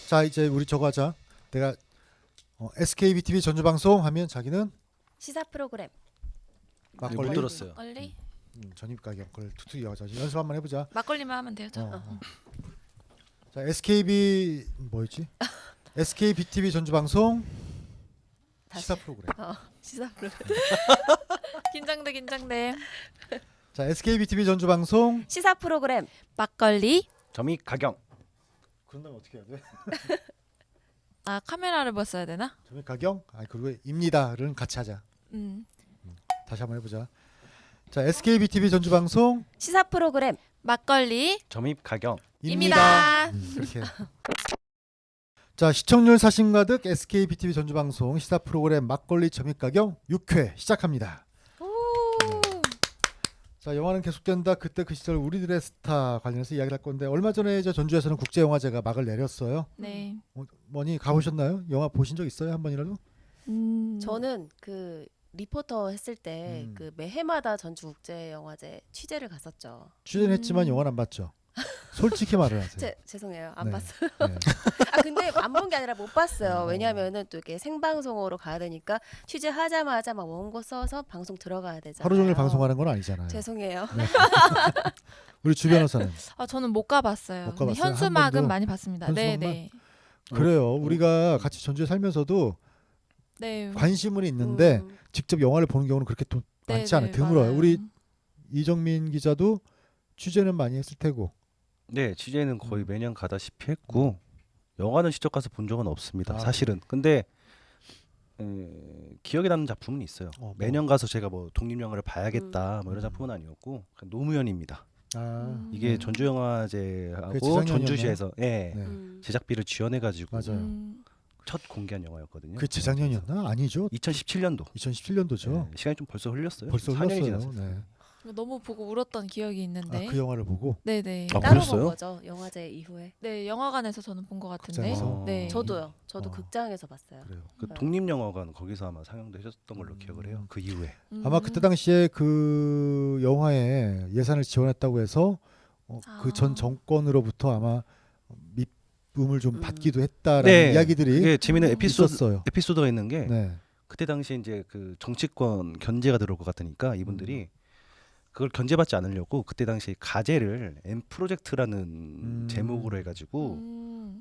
자 이제 우리 저거 하자. 내가 SKBTV 전주방송 하면 자기는 시사 프로그램 막걸리 못 들었어요. 막걸리 전입 가격 그걸 툭툭 이어가자. 연습 한번 해보자. 막걸리만 하면 돼요. 자 SKB 뭐였지? SKBTV 전주방송 시사 프로그램. 시사 프로그램. 긴장돼. 자 SKBTV 전주방송 시사 프로그램 막걸리. 점입 가경. 그런 다음에 어떻게 해야 돼? 아 카메라를 봤어야 되나? 전입 가격? 그리고 입니다를 같이 하자. 음. 다시 한번 해보자. 자 SKBTV 전주방송 시사 프로그램 막걸리 점입 가경. 입니다. 그렇게. 자 시청률 사심 가득 SKBTV 전주방송 시사 프로그램 막걸리 점입가경 6회 시작합니다. 자 영화는 계속된다. 그때 그 시절 우리들의 스타 관련해서 이야기를 할 건데 얼마 전에 저 전주에서는 국제영화제가 막을 내렸어요. 네. 뭐니 가보셨나요? 영화 보신 적 있어요? 한 번이라도? 저는 그 리포터 했을 때 그 매해마다 전주국제영화제 취재를 갔었죠. 취재는 했지만 영화는 안 봤죠? 솔직히 말을 하세요. 죄송해요. 안 네. 봤어요. 네. 근데 안 본 게 아니라 못 봤어요. 왜냐하면은 또 이렇게 생방송으로 가야 되니까 취재하자마자 막 원고 써서 방송 들어가야 되잖아요. 하루 종일 방송하는 건 아니잖아요. 죄송해요. 네. 우리 주 변호사는 저는 못 가봤어요. 못 가봤어요? 한 현수막은 번도? 많이 봤습니다. 현수막만? 네. 그래요. 우리가 같이 전주에 살면서도 네. 관심은 있는데 직접 영화를 보는 경우는 그렇게 또 많지 않아요. 드물어요. 맞아요. 우리 이정민 기자도 취재는 많이 했을 테고. 네, 취재는 거의 매년 가다시피 했고 영화는 직접 가서 본 적은 없습니다. 아, 사실은. 근데 기억에 남는 작품은 있어요. 뭐. 매년 가서 제가 뭐 독립영화를 봐야겠다 뭐 이런 작품은 아니었고 그냥 노무현입니다. 이게 전주영화제하고 그게 재작년이었나요? 전주시에서 네. 제작비를 지원해가지고 맞아요. 첫 공개한 영화였거든요. 그 재작년이었나? 아니죠. 2017년도. 2017년도죠. 시간이 좀 벌써 흘렸어요. 벌써 4년이 흘렀어요. 지났어요. 네. 너무 보고 울었던 기억이 있는데. 그 영화를 보고. 네네. 아, 따로 그랬어요? 본 거죠. 영화제 이후에. 네 영화관에서 저는 본 것 같은데. 극장에서? 네. 저도요. 저도 어. 극장에서 봤어요. 그래요. 그 독립영화관 거기서 아마 상영도 해줬던 걸로 기억을 해요. 그 이후에. 아마 그때 당시에 그 영화에 예산을 지원했다고 해서 그 전 정권으로부터 아마 밑음을 좀 받기도 했다라는 이야기들이 그게 재밌는 있었어요. 에피소드가 있는 게 네. 그때 당시에 이제 그 정치권 견제가 들어올 것 같으니까 이분들이 그걸 견제받지 않으려고 그때 당시 가제를 M 프로젝트라는 제목으로 해가지고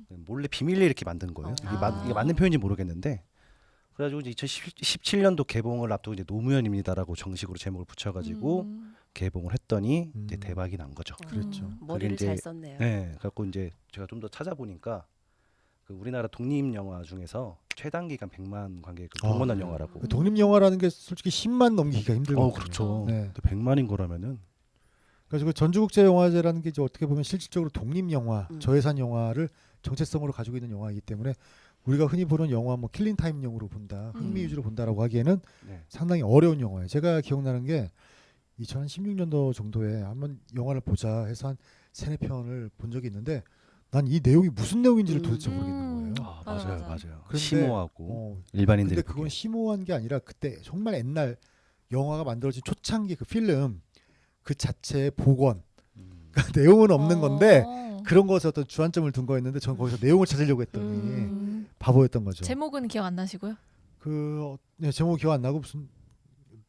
몰래 비밀리에 이렇게 만든 거예요. 이게 맞는 표현인지 모르겠는데 그래가지고 이제 2017년도 개봉을 앞두고 이제 노무현입니다라고 정식으로 제목을 붙여가지고 개봉을 했더니 이제 대박이 난 거죠. 그렇죠. 머리를 이제- 잘 썼네요. 네, 그래갖고 이제 제가 좀 더 찾아보니까 그 우리나라 독립 영화 중에서 최단 기간 100만 관객을 동원한 영화라고. 독립 영화라는 게 솔직히 10만 넘기기가 힘들거든요. 그렇죠. 네. 100만인 거라면은 그래서 그 전주국제영화제라는 게 이제 어떻게 보면 실질적으로 독립 영화, 저예산 영화를 정체성으로 가지고 있는 영화이기 때문에 우리가 흔히 보는 영화 뭐 킬링 타임용으로 본다, 흥미 위주로 본다라고 하기에는 네. 상당히 어려운 영화예요. 제가 기억나는 게 2016년도 정도에 한번 영화를 보자 해서 한 3-4편을 본 적이 있는데 난 이 내용이 무슨 내용인지를 도대체 모르겠는 거예요. 아, 맞아, 맞아요, 맞아. 맞아요. 그런데, 심오하고 일반인들이 근데 그건 심오한 게 아니라 그때 정말 옛날 영화가 만들어진 초창기 그 필름 그 자체의 복원 그러니까 내용은 없는 건데 그런 것에 어떤 주안점을 둔 거였는데 저는 거기서 내용을 찾으려고 했더니 바보였던 거죠. 제목은 기억 안 나시고요? 네, 제목 기억 안 나고 무슨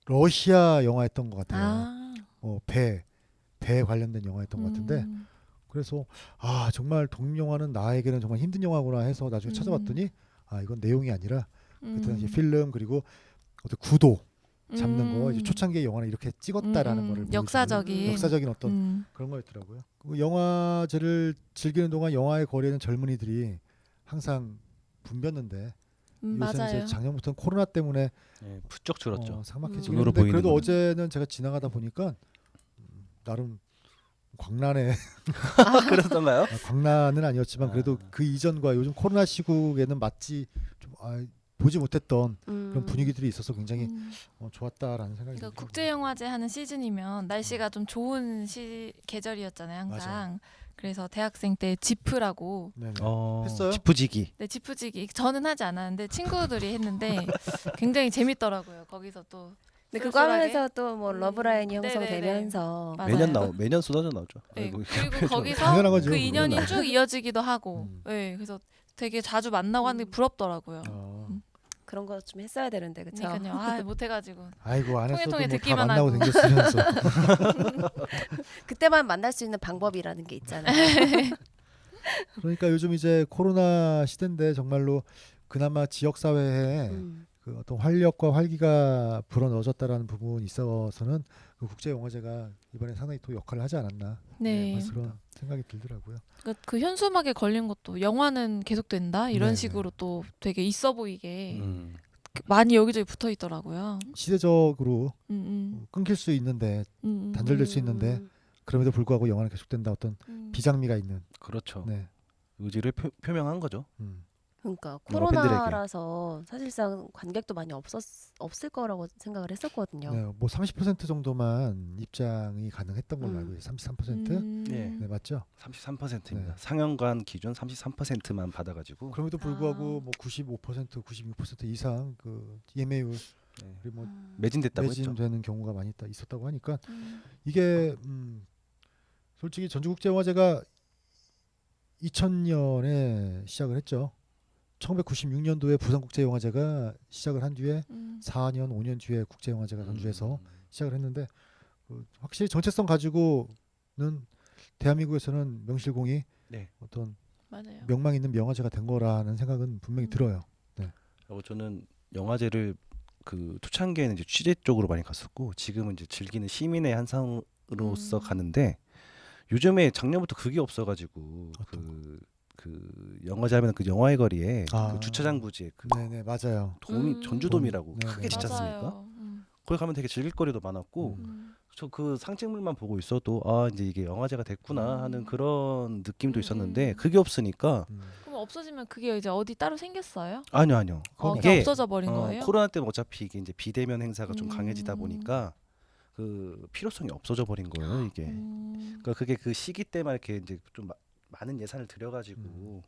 러시아 영화였던 것 같아요. 배 관련된 영화였던 것 같은데 그래서 정말 독립 영화는 나에게는 정말 힘든 영화구나 해서 나중에 찾아봤더니 이건 내용이 아니라 그때 당시 필름 그리고 어떤 구도 잡는 거 이제 초창기의 영화는 이렇게 찍었다라는 거를 역사적인 어떤 그런 거였더라고요. 그 영화제를 즐기는 동안 영화의 거리에는 젊은이들이 항상 붐볐는데 요새는 맞아요. 이제 작년부터는 코로나 때문에 부쩍 줄었죠. 삭막해지고 눈으로 있는데 보이는 그래도 거는. 어제는 제가 지나가다 보니까 나름 광란에 그렇던가요? 광란은 아니었지만 그래도 그 이전과 요즘 코로나 시국에는 마치 좀 보지 못했던 그런 분위기들이 있어서 굉장히 좋았다라는 생각이 그러니까 들더라고요. 국제영화제 하는 시즌이면 날씨가 좀 좋은 계절이었잖아요 항상. 맞아요. 그래서 대학생 때 지프라고 네네. 어, 했어요? 지푸지기. 네 지프지기 저는 하지 않았는데 친구들이 했는데 굉장히 재밌더라고요. 거기서 또 근데 그거 하면서 또 뭐 러브라인이 형성되면서 맞아요. 매년 쏟아져 나오죠. 네, 아이고, 그리고 거기서 당연한 거죠. 그 인연이 그거는. 쭉 이어지기도 하고 네, 그래서 되게 자주 만나고 하는 게 부럽더라고요. 그런 거 좀 했어야 되는데 그쵸? 그러니까요. 아, 못해가지고. 아이고 안 했어도 통해 뭐 다 듣기만 만나고 하고. 댕겼으면서. 그때만 만날 수 있는 방법이라는 게 있잖아요. 그러니까 요즘 이제 코로나 시대인데 정말로 그나마 지역 사회에 그 어떤 활력과 활기가 불어넣어졌다라는 부분이 있어서는 그 국제 영화제가 이번에 상당히 또 역할을 하지 않았나 네. 그런 생각이 들더라고요. 그러니까 그 현수막에 걸린 것도 영화는 계속된다 이런 네네. 식으로 또 되게 있어 보이게 음. 많이 여기저기 붙어 있더라고요. 시대적으로 음, 끊길 수 있는데 음, 단절될 수 있는데 그럼에도 불구하고 영화는 계속된다 어떤 비장 비장미가 있는. 그렇죠. 네. 의지를 표명한 거죠. 그러니까 영화 팬들에게. 코로나라서 사실상 관객도 많이 없을 거라고 생각을 했었거든요. 네, 뭐 30% 정도만 입장이 가능했던 걸로 알고 있어요. 33%? 예. 네, 맞죠? 33%입니다. 네. 상영관 기준 33%만 받아가지고 그럼에도 불구하고 뭐 95%, 96% 이상 그 예매율 네. 그리고 뭐 매진됐다고 했죠. 매진되는 경우가 많이 있었다고 하니까 이게 솔직히 전주국제영화제가 2000년에 시작을 했죠. 1996년도에 부산국제영화제가 시작을 한 뒤에 4년, 5년 뒤에 국제영화제가 전주에서 시작을 했는데 확실히 정체성 가지고는 대한민국에서는 명실공히 네. 어떤 맞아요. 명망 있는 명화제가 된 거라는 생각은 분명히 들어요. 그리고 저는 영화제를 그 초창기에는 이제 취재 쪽으로 많이 갔었고 지금은 이제 즐기는 시민의 한상으로서 가는데 요즘에 작년부터 그게 없어가지고 그 영화제 하면 그 영화의 거리에 그 주차장 부지에 그 네네 맞아요. 도미 전주돔이라고 네네. 크게 짓지 않습니까? 맞아요. 거기 가면 되게 즐길 거리도 많았고 저 그 상징물만 보고 있어도 아 이제 이게 영화제가 됐구나 하는 그런 느낌도 있었는데 그게 없으니까 그럼 없어지면 그게 이제 어디 따로 생겼어요? 아니요. 그게 없어져 버린 거예요? 코로나 때문에 어차피 이게 이제 비대면 행사가 좀 강해지다 음. 보니까 그 필요성이 없어져 버린 거예요 이게. 그러니까 그게 그 시기 때만 이렇게 이제 좀 많은 예산을 들여가지고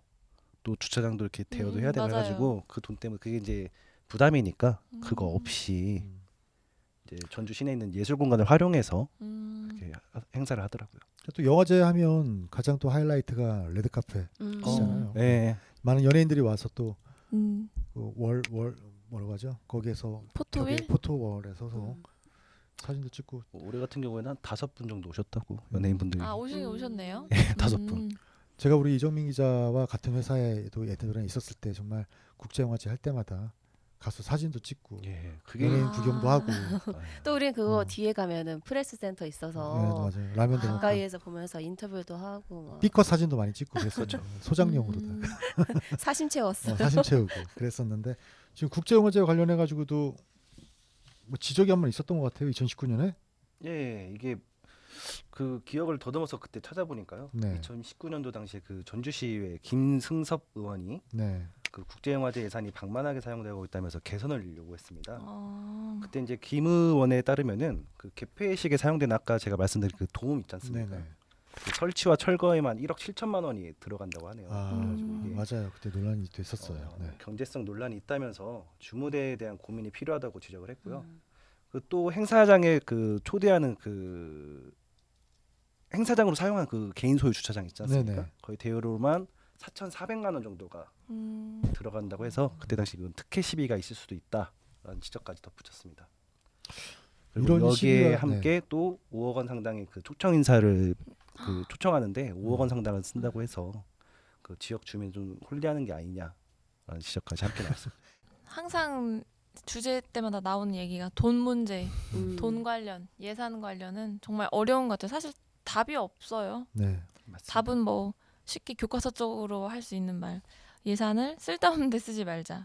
또 주차장도 이렇게 대여도 해야 되고 맞아요. 해가지고 그 돈 때문에 그게 이제 부담이니까 그거 없이 이제 전주 시내에 있는 예술 공간을 활용해서 이렇게 행사를 하더라고요. 또 영화제 하면 가장 또 하이라이트가 레드카페잖아요. 네. 많은 연예인들이 와서 또 음. 월 뭐라고 하죠? 거기에서 포토윌? 벽에 포토월에 서서 사진도 찍고 올해 같은 경우에는 한 5분 정도 오셨다고 연예인분들이. 아 오셨네요. 5분. 제가 우리 이정민 기자와 같은 회사에도 예전에 있었을 때 정말 국제영화제 할 때마다 가서 사진도 찍고 예, 그게 연예인 구경도 하고 또 우리는 그거 뒤에 가면은 프레스 센터 네, 있어서 맞아요. 라면도 먹고 가까이에서 보면서 인터뷰도 하고 막 삐컷 사진도 많이 찍고 그랬었죠. 소장용으로도 사심 채웠어. 사진 채우고 그랬었는데 지금 국제영화제 관련해 가지고도 뭐 지적이 한 번 있었던 것 같아요. 2019년에. 예, 이게 그 기억을 더듬어서 그때 찾아보니까요. 네. 2019년도 당시에 그 전주시의 김승섭 의원이 네. 그 국제영화제 예산이 방만하게 사용되고 있다면서 개선을 요구했습니다. 아. 그때 이제 김 의원에 따르면은 그 개폐식에 사용된 아까 제가 말씀드린 그 도움 있지 않습니까? 네네. 그 설치와 철거에만 1억 7천만 원이 들어간다고 하네요. 그래가지고 이게 맞아요. 그때 논란이 됐었어요. 네. 경제성 논란이 있다면서 주무대에 대한 고민이 필요하다고 지적을 했고요. 그 또 행사장에 그 초대하는 그 행사장으로 사용한 그 개인 소유 주차장 있지 않습니까? 네네. 거의 대여료만 4,400만 원 정도가 들어간다고 해서 그때 당시 그 특혜 시비가 있을 수도 있다라는 지적까지 덧붙였습니다. 그리고 이런 여기에 시비가- 함께 또 5억 원 상당의 그 초청 인사를 그 초청하는데 5억 원 상당을 쓴다고 해서 그 지역 주민 좀 홀리하는 게 아니냐라는 지적까지 함께 나왔습니다. 항상 주제 때마다 나오는 얘기가 돈 문제, 음. 돈 관련, 예산 관련은 정말 어려운 것 같아요. 사실 답이 없어요. 네. 맞습니다. 답은 뭐 쉽게 교과서적으로 할 수 있는 말, 예산을 쓸데없는 데 쓰지 말자.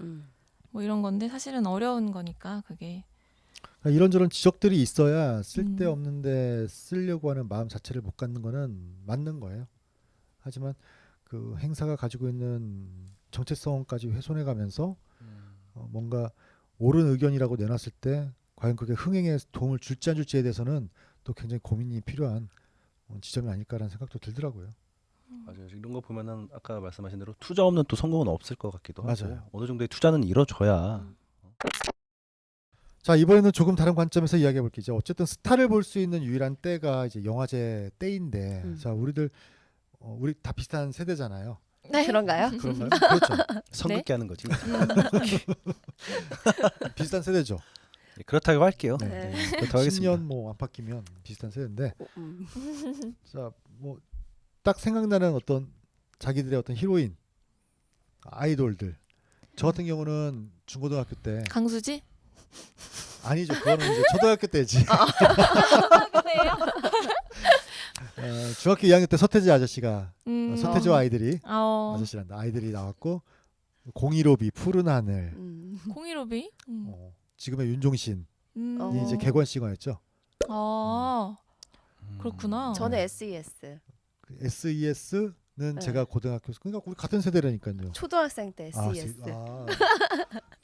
뭐 이런 건데 사실은 어려운 거니까 그게. 그러니까 이런저런 지적들이 있어야 쓸데없는데 쓰려고 하는 마음 자체를 못 갖는 거는 맞는 거예요. 하지만 그 행사가 가지고 있는 정체성까지 훼손해 가면서 뭔가 옳은 의견이라고 내놨을 때 과연 그게 흥행에 도움을 줄지 안 줄지에 대해서는 또 굉장히 고민이 필요한 지점이 아닐까라는 생각도 들더라고요. 맞아요. 이런 거 보면은 아까 말씀하신 대로 투자 없는 또 성공은 없을 것 같기도 하고 맞아요. 어느 정도의 투자는 이뤄져야 자, 이번에는 조금 다른 관점에서 이야기해 볼게요. 이제 어쨌든 스타를 볼 수 있는 유일한 때가 이제 영화제 때인데 자, 우리 다 비슷한 세대잖아요. 네. 그런가요? 그런가요? 그렇죠. 성급게 하는 거지. 비슷한 세대죠. 네, 그렇다고 할게요. 네. 네, 그렇다고 하겠습니다. 10년 뭐 안팎이면 비슷한 세대인데 음. 자, 뭐 딱 생각나는 어떤 자기들의 어떤 히로인 아이돌들. 저 같은 경우는 중고등학교 때 강수지? 아니죠. 그거는 이제 초등학교 때지. 그래요? 중학교 2학년 때 서태지 아저씨가 서태지와 어. 아이들이 아저씨란다. 아이들이 나왔고 015B 푸른 하늘. 공이로비? 지금의 윤종신이 어. 이제 객원싱어였죠. 아 그렇구나. 저는 SES. SES는 네. 제가 고등학교 그러니까 우리 같은 세대라니까요. 초등학생 때 아, SES.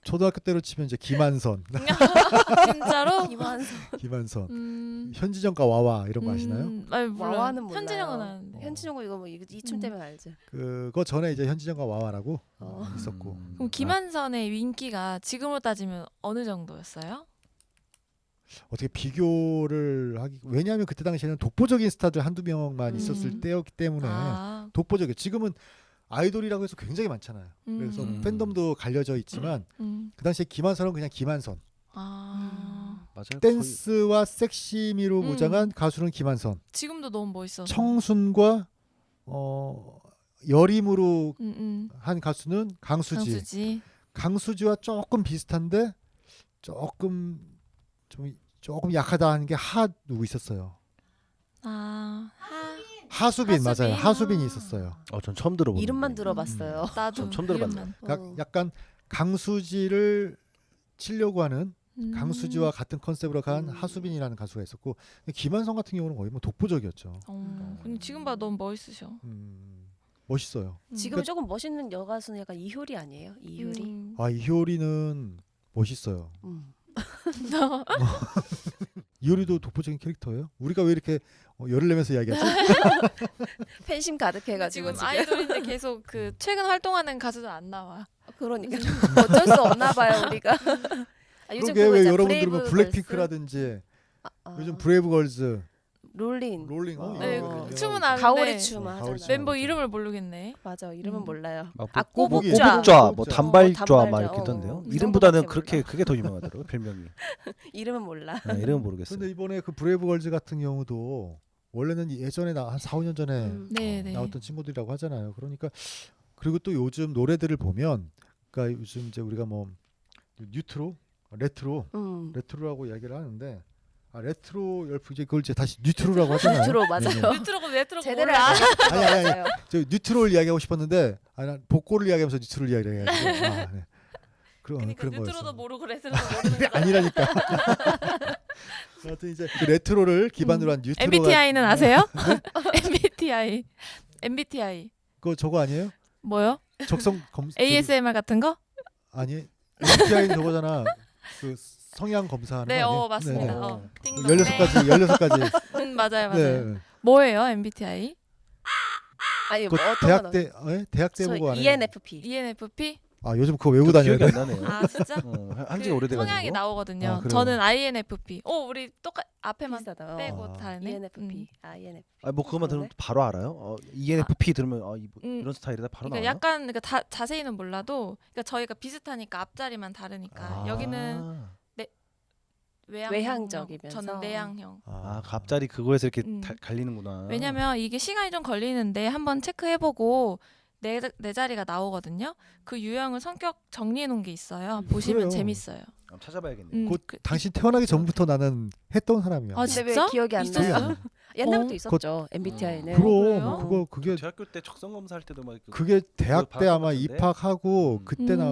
초등학교 때로 치면 이제 김한선, 진짜로? 김한선, 현진영과 와와 이런 거 아시나요? 아니 몰라요. 와와는 몰라요. 현진영은 아는데. 현진영 이거 뭐 이춤 때문에 알죠. 그거 전에 이제 현진영과 와와라고 어. 있었고. 그럼 김한선의 인기가 지금으로 따지면 어느 정도였어요? 어떻게 비교를 하기 왜냐하면 그때 당시에는 독보적인 스타들 한두 명만 있었을 때였기 때문에 아, 독보적이에요. 지금은 아이돌이라고 해서 굉장히 많잖아요. 그래서 팬덤도 갈려져 있지만 그 당시에 김한선은 그냥 김한선. 아 맞아요. 댄스와 섹시미로 무장한 가수는 김한선. 지금도 너무 멋있어서. 청순과 여림으로 한 가수는 강수지. 강수지와 조금 비슷한데 조금 약하다 하는 게 누구 있었어요. 하수빈 하수빈. 맞아요. 하수빈이 있었어요. 전 처음 들어보는. 이름만 들어봤어요. 나도 처음 들어봤네. 이름만. 약간 강수지를 치려고 하는 강수지와 같은 컨셉으로 간 하수빈이라는 가수가 있었고 김한선 같은 경우는 거의 뭐 독보적이었죠. 근데 지금 봐 너무 멋있으셔. 멋있어요. 지금 조금 멋있는 여가수는 약간 이효리 아니에요? 이효리. 이효리는 멋있어요. 이효리도 독보적인 캐릭터예요. 우리가 왜 이렇게 열을 내면서 이야기하지? 팬심 가득해가지고 지금 아이돌인데 계속 그 최근 활동하는 가수들 안 나와. 그러니까 어쩔 수 없나 봐요 우리가. 요즘 그러게 그거 왜 있잖아, 여러분들은 브레이브 블랙핑크라든지 요즘 브레이브걸즈 롤린 롤링 네, 이거 춤은 아는데 가오리 춤 가오리 하잖아요. 춤. 멤버 이름을 모르겠네. 맞아 이름은 몰라요. 꼬북이. 꼬북좌, 뭐 꼬북좌. 단발좌 막 단발좌, 이렇게 있던데요. 이 이름보다는 정도밖에 그게 더 유명하더라고요. 별명이. 이름은 몰라. 이름은 모르겠어요. 근데 이번에 그 브레이브걸즈 같은 경우도 원래는 예전에 한 4, 5년 전에 네. 나왔던 친구들이라고 하잖아요. 그러니까 그리고 또 요즘 노래들을 보면 그러니까 요즘 이제 우리가 뭐 레트로라고 이야기를 하는데 레트로 열풍 이제 그걸 이제 다시 뉴트로라고 하잖아요. 뉴트로 맞아요. 뉴트로고 제대로 몰라. 아니. 저 뉴트로를 이야기하고 싶었는데 난 복고를 이야기하면서 뉴트로를 이야기를 해가지고 네. 그러니까 그런 뉴트로도 거였어. 모르고 레트로도 모르는 거야. 아니라니까. 하여튼 이제 그 레트로를 기반으로 한 뉴트로가 MBTI는 아세요? MBTI 그거 저거 아니에요? 뭐요? 적성 검사 ASMR 같은 거? 아니 MBTI는 저거잖아. 그 성향 검사하는 네, 거 아니에요? 맞습니다. 네. 띵동. 16가지 맞아요. 네. 뭐예요, MBTI? 아니 그 뭐 어떤 대학 거 때 대학 때 보고 안 해요. ENFP. ENFP? 요즘 그거 외우고 다녀야 기억이 돼. 안 나네요. 아 진짜? 한지 그 오래돼가지고. 성향이 나오거든요. 그래요? 저는 INFP. 우리 앞에만 비슷하다. 빼고 아. 다르네. ENFP. ENFP. 뭐 그것만 들으면 바로 알아요. ENFP 들으면 이런 스타일이다 바로 그러니까 나와요. 약간 자세히는 몰라도 그러니까 저희가 비슷하니까 앞자리만 다르니까 여기는 외향적이면서. 저는 내향형. 갑자기 그거에서 이렇게 갈리는구나. 왜냐면 이게 시간이 좀 걸리는데 한번 체크해보고 내 자리가 나오거든요. 그 유형을 성격 정리해 놓은 게 있어요. 보시면 그래요. 재밌어요. 한번 찾아봐야겠네요. 곧 당신 태어나기 전부터 나는 했던 사람이야. 아, 근데 진짜? 왜 기억이 안 있었어요? 나요? 옛날부터 있었죠. MBTI는. 그래요? 그럼 그게 대학교 때 적성 검사할 때도 막 그게 대학 때 아마 받았었는데? 입학하고 그때나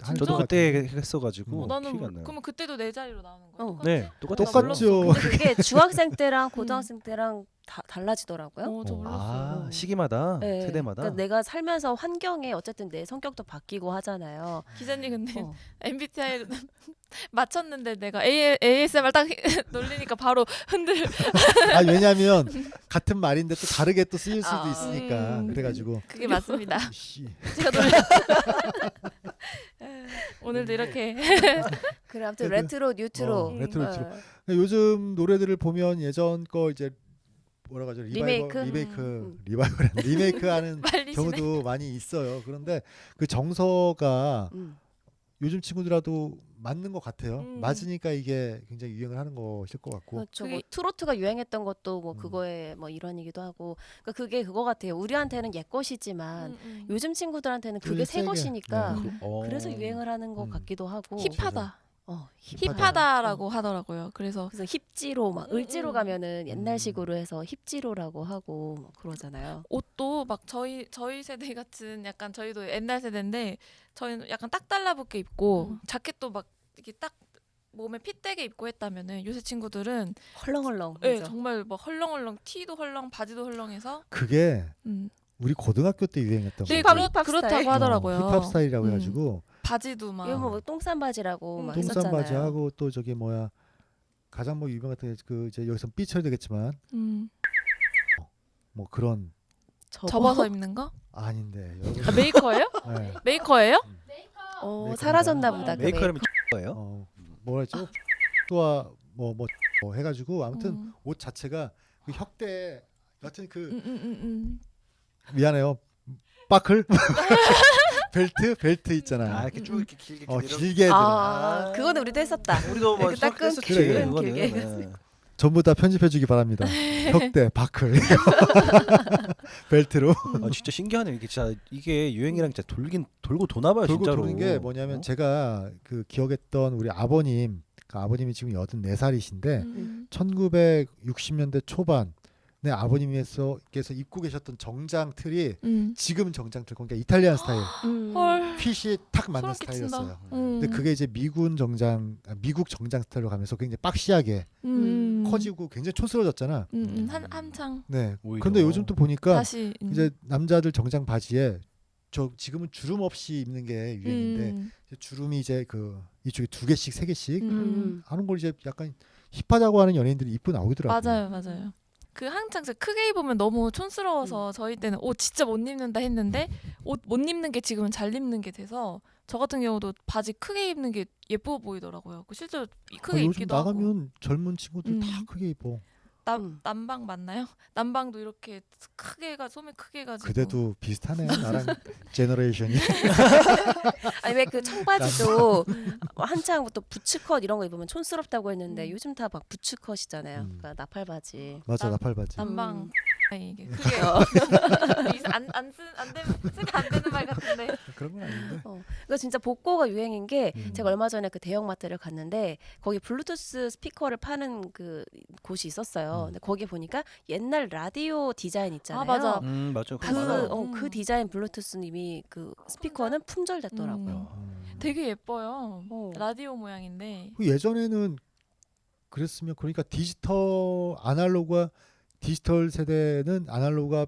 진짜? 저도 그때 했어가지고 나는 기억이 안 나요. 그러면 그때도 내 자리로 나오는 거예요? 똑같이? 네, 똑같죠. 근데 그게 중학생 때랑 고등학생 때랑 다 달라지더라고요. 저 몰랐어요. 시기마다 네. 세대마다. 그러니까 내가 살면서 환경에 어쨌든 내 성격도 바뀌고 하잖아요. 기자님 근데 어. MBTI 맞췄는데 내가 ASMR 딱 놀리니까 바로 흔들. 왜냐면 같은 말인데 또 다르게 또 쓰일 수도 있으니까 그래가지고 그게 맞습니다. 씨. 제가 놀려. 오늘도 이렇게 그래 아무튼 네, 레트로 뉴트로. 레트로 뉴트로. 요즘 노래들을 보면 예전 거 이제 뭐라고 하죠? 리메이크? 리메이크하는 빨리 경우도 많이 있어요. 그런데 그 정서가 요즘 친구들하고 맞는 것 같아요. 맞으니까 이게 굉장히 유행을 하는 것일 것 같고. 그렇죠. 그게- 뭐 트로트가 유행했던 것도 뭐 그거의 뭐 일환이기도 하고. 그러니까 그게 그거 같아요. 우리한테는 옛 것이지만 요즘 친구들한테는 그게 그게 새 세게. 것이니까 네. 그래서 유행을 하는 것 음. 같기도 하고. 힙하다. 힙하다. 힙하다라고 하더라고요. 그래서 그래서 힙지로 막 을지로 가면은 음. 옛날식으로 해서 힙지로라고 하고 막 그러잖아요. 옷도 막 저희 세대 같은 약간 저희도 옛날 세대인데 저희는 약간 딱 달라붙게 입고 자켓도 막 이렇게 딱 몸에 핏되게 입고 했다면은 요새 친구들은 헐렁헐렁. 네, 그죠? 정말 막 헐렁헐렁 티도 헐렁 바지도 헐렁해서 그게 음. 우리 고등학교 때 유행했던 네, 거예요. 힙합 스타일. 그렇다고 하더라고요. 힙합 스타일이라고 음. 해가지고 바지도 막 이거 뭐 똥싼 바지라고 막 똥싼 했었잖아요. 바지하고 또 저기 뭐야 가장 뭐 유명했던 그 이제 여기서 삐쳐야 되겠지만 뭐 그런 접어서 입는 거? 아닌데 아, 메이커예요? 네. 메이커예요? 메이커인가? 사라졌나 보다. 그 메이커라면 거예요? 뭐랬죠? 또와 뭐 해가지고 아무튼 음. 옷 자체가 그 혁대 여튼 그 음. 미안해요 바클 벨트 있잖아. 아 이렇게 쭉 이렇게 길게 길게 해드는 아, 그거는 우리도 했었다. 우리도 뭐 이렇게 따끈 했었지. 그래, 그거는. 길게. 네. 전부 다 편집해주기 바랍니다. 혁대 바클 벨트로 아, 진짜 신기하네. 이게 진짜 이게 유행이랑 진짜 돌고 도나봐요 돌고 진짜로. 도는 게 뭐냐면 어? 제가 그 기억했던 우리 아버님, 그 아버님이 지금 84살이신데 음. 1960년대 초반에 아버님께서 입고 계셨던 정장 틀이 지금 정장 틀 그러니까 이탈리안 스타일 헐. 핏이 탁 맞는 소름 끼친다. 스타일이었어요. 음. 근데 그게 이제 미국 정장 스타일로 가면서 굉장히 박시하게 커지고 굉장히 촌스러워졌잖아. 한창 네. 오히려. 그런데 요즘 또 보니까 다시 이제 남자들 정장 바지에 저 지금은 주름 없이 입는 게 유행인데 이제 주름이 이제 그 이쪽에 2개씩 3개씩 하는 걸 이제 약간 힙하다고 하는 연예인들이 입고 나오더라고요. 맞아요. 그 한창 크게 입으면 너무 촌스러워서 저희 때는 옷 진짜 못 입는다 했는데 옷 못 입는 게 지금은 잘 입는 게 돼서 저 같은 경우도 바지 크게 입는 게 예뻐 보이더라고요. 그 실제로 크게 요즘 입기도 하고. 나가면 젊은 친구들 다 크게 입어. 남방 맞나요? 남방도 이렇게 소매 크게 해가지고. 그대도 비슷하네 나랑 제너레이션이. 아니 왜 그 청바지도 한창부터 부츠컷 이런 거 입으면 촌스럽다고 했는데 요즘 다 막 부츠컷이잖아요. 그러니까 나팔바지. 맞아 나팔바지. 남방 이게 크게 안 되는 말 같은데. 그런 건 아닌데. 이거 진짜 복고가 유행인 게 음. 제가 얼마 전에 그 대형마트를 갔는데 거기 블루투스 스피커를 파는 그 곳이 있었어요. 근데 거기 보니까 옛날 라디오 디자인 있잖아요. 아, 맞아. 맞아. 그거 많아요. 그 디자인 블루투스님이 그 스피커는 품절됐더라고요. 되게 예뻐요. 어. 라디오 모양인데. 그 예전에는 그랬으면 그러니까 디지털 세대는 아날로그가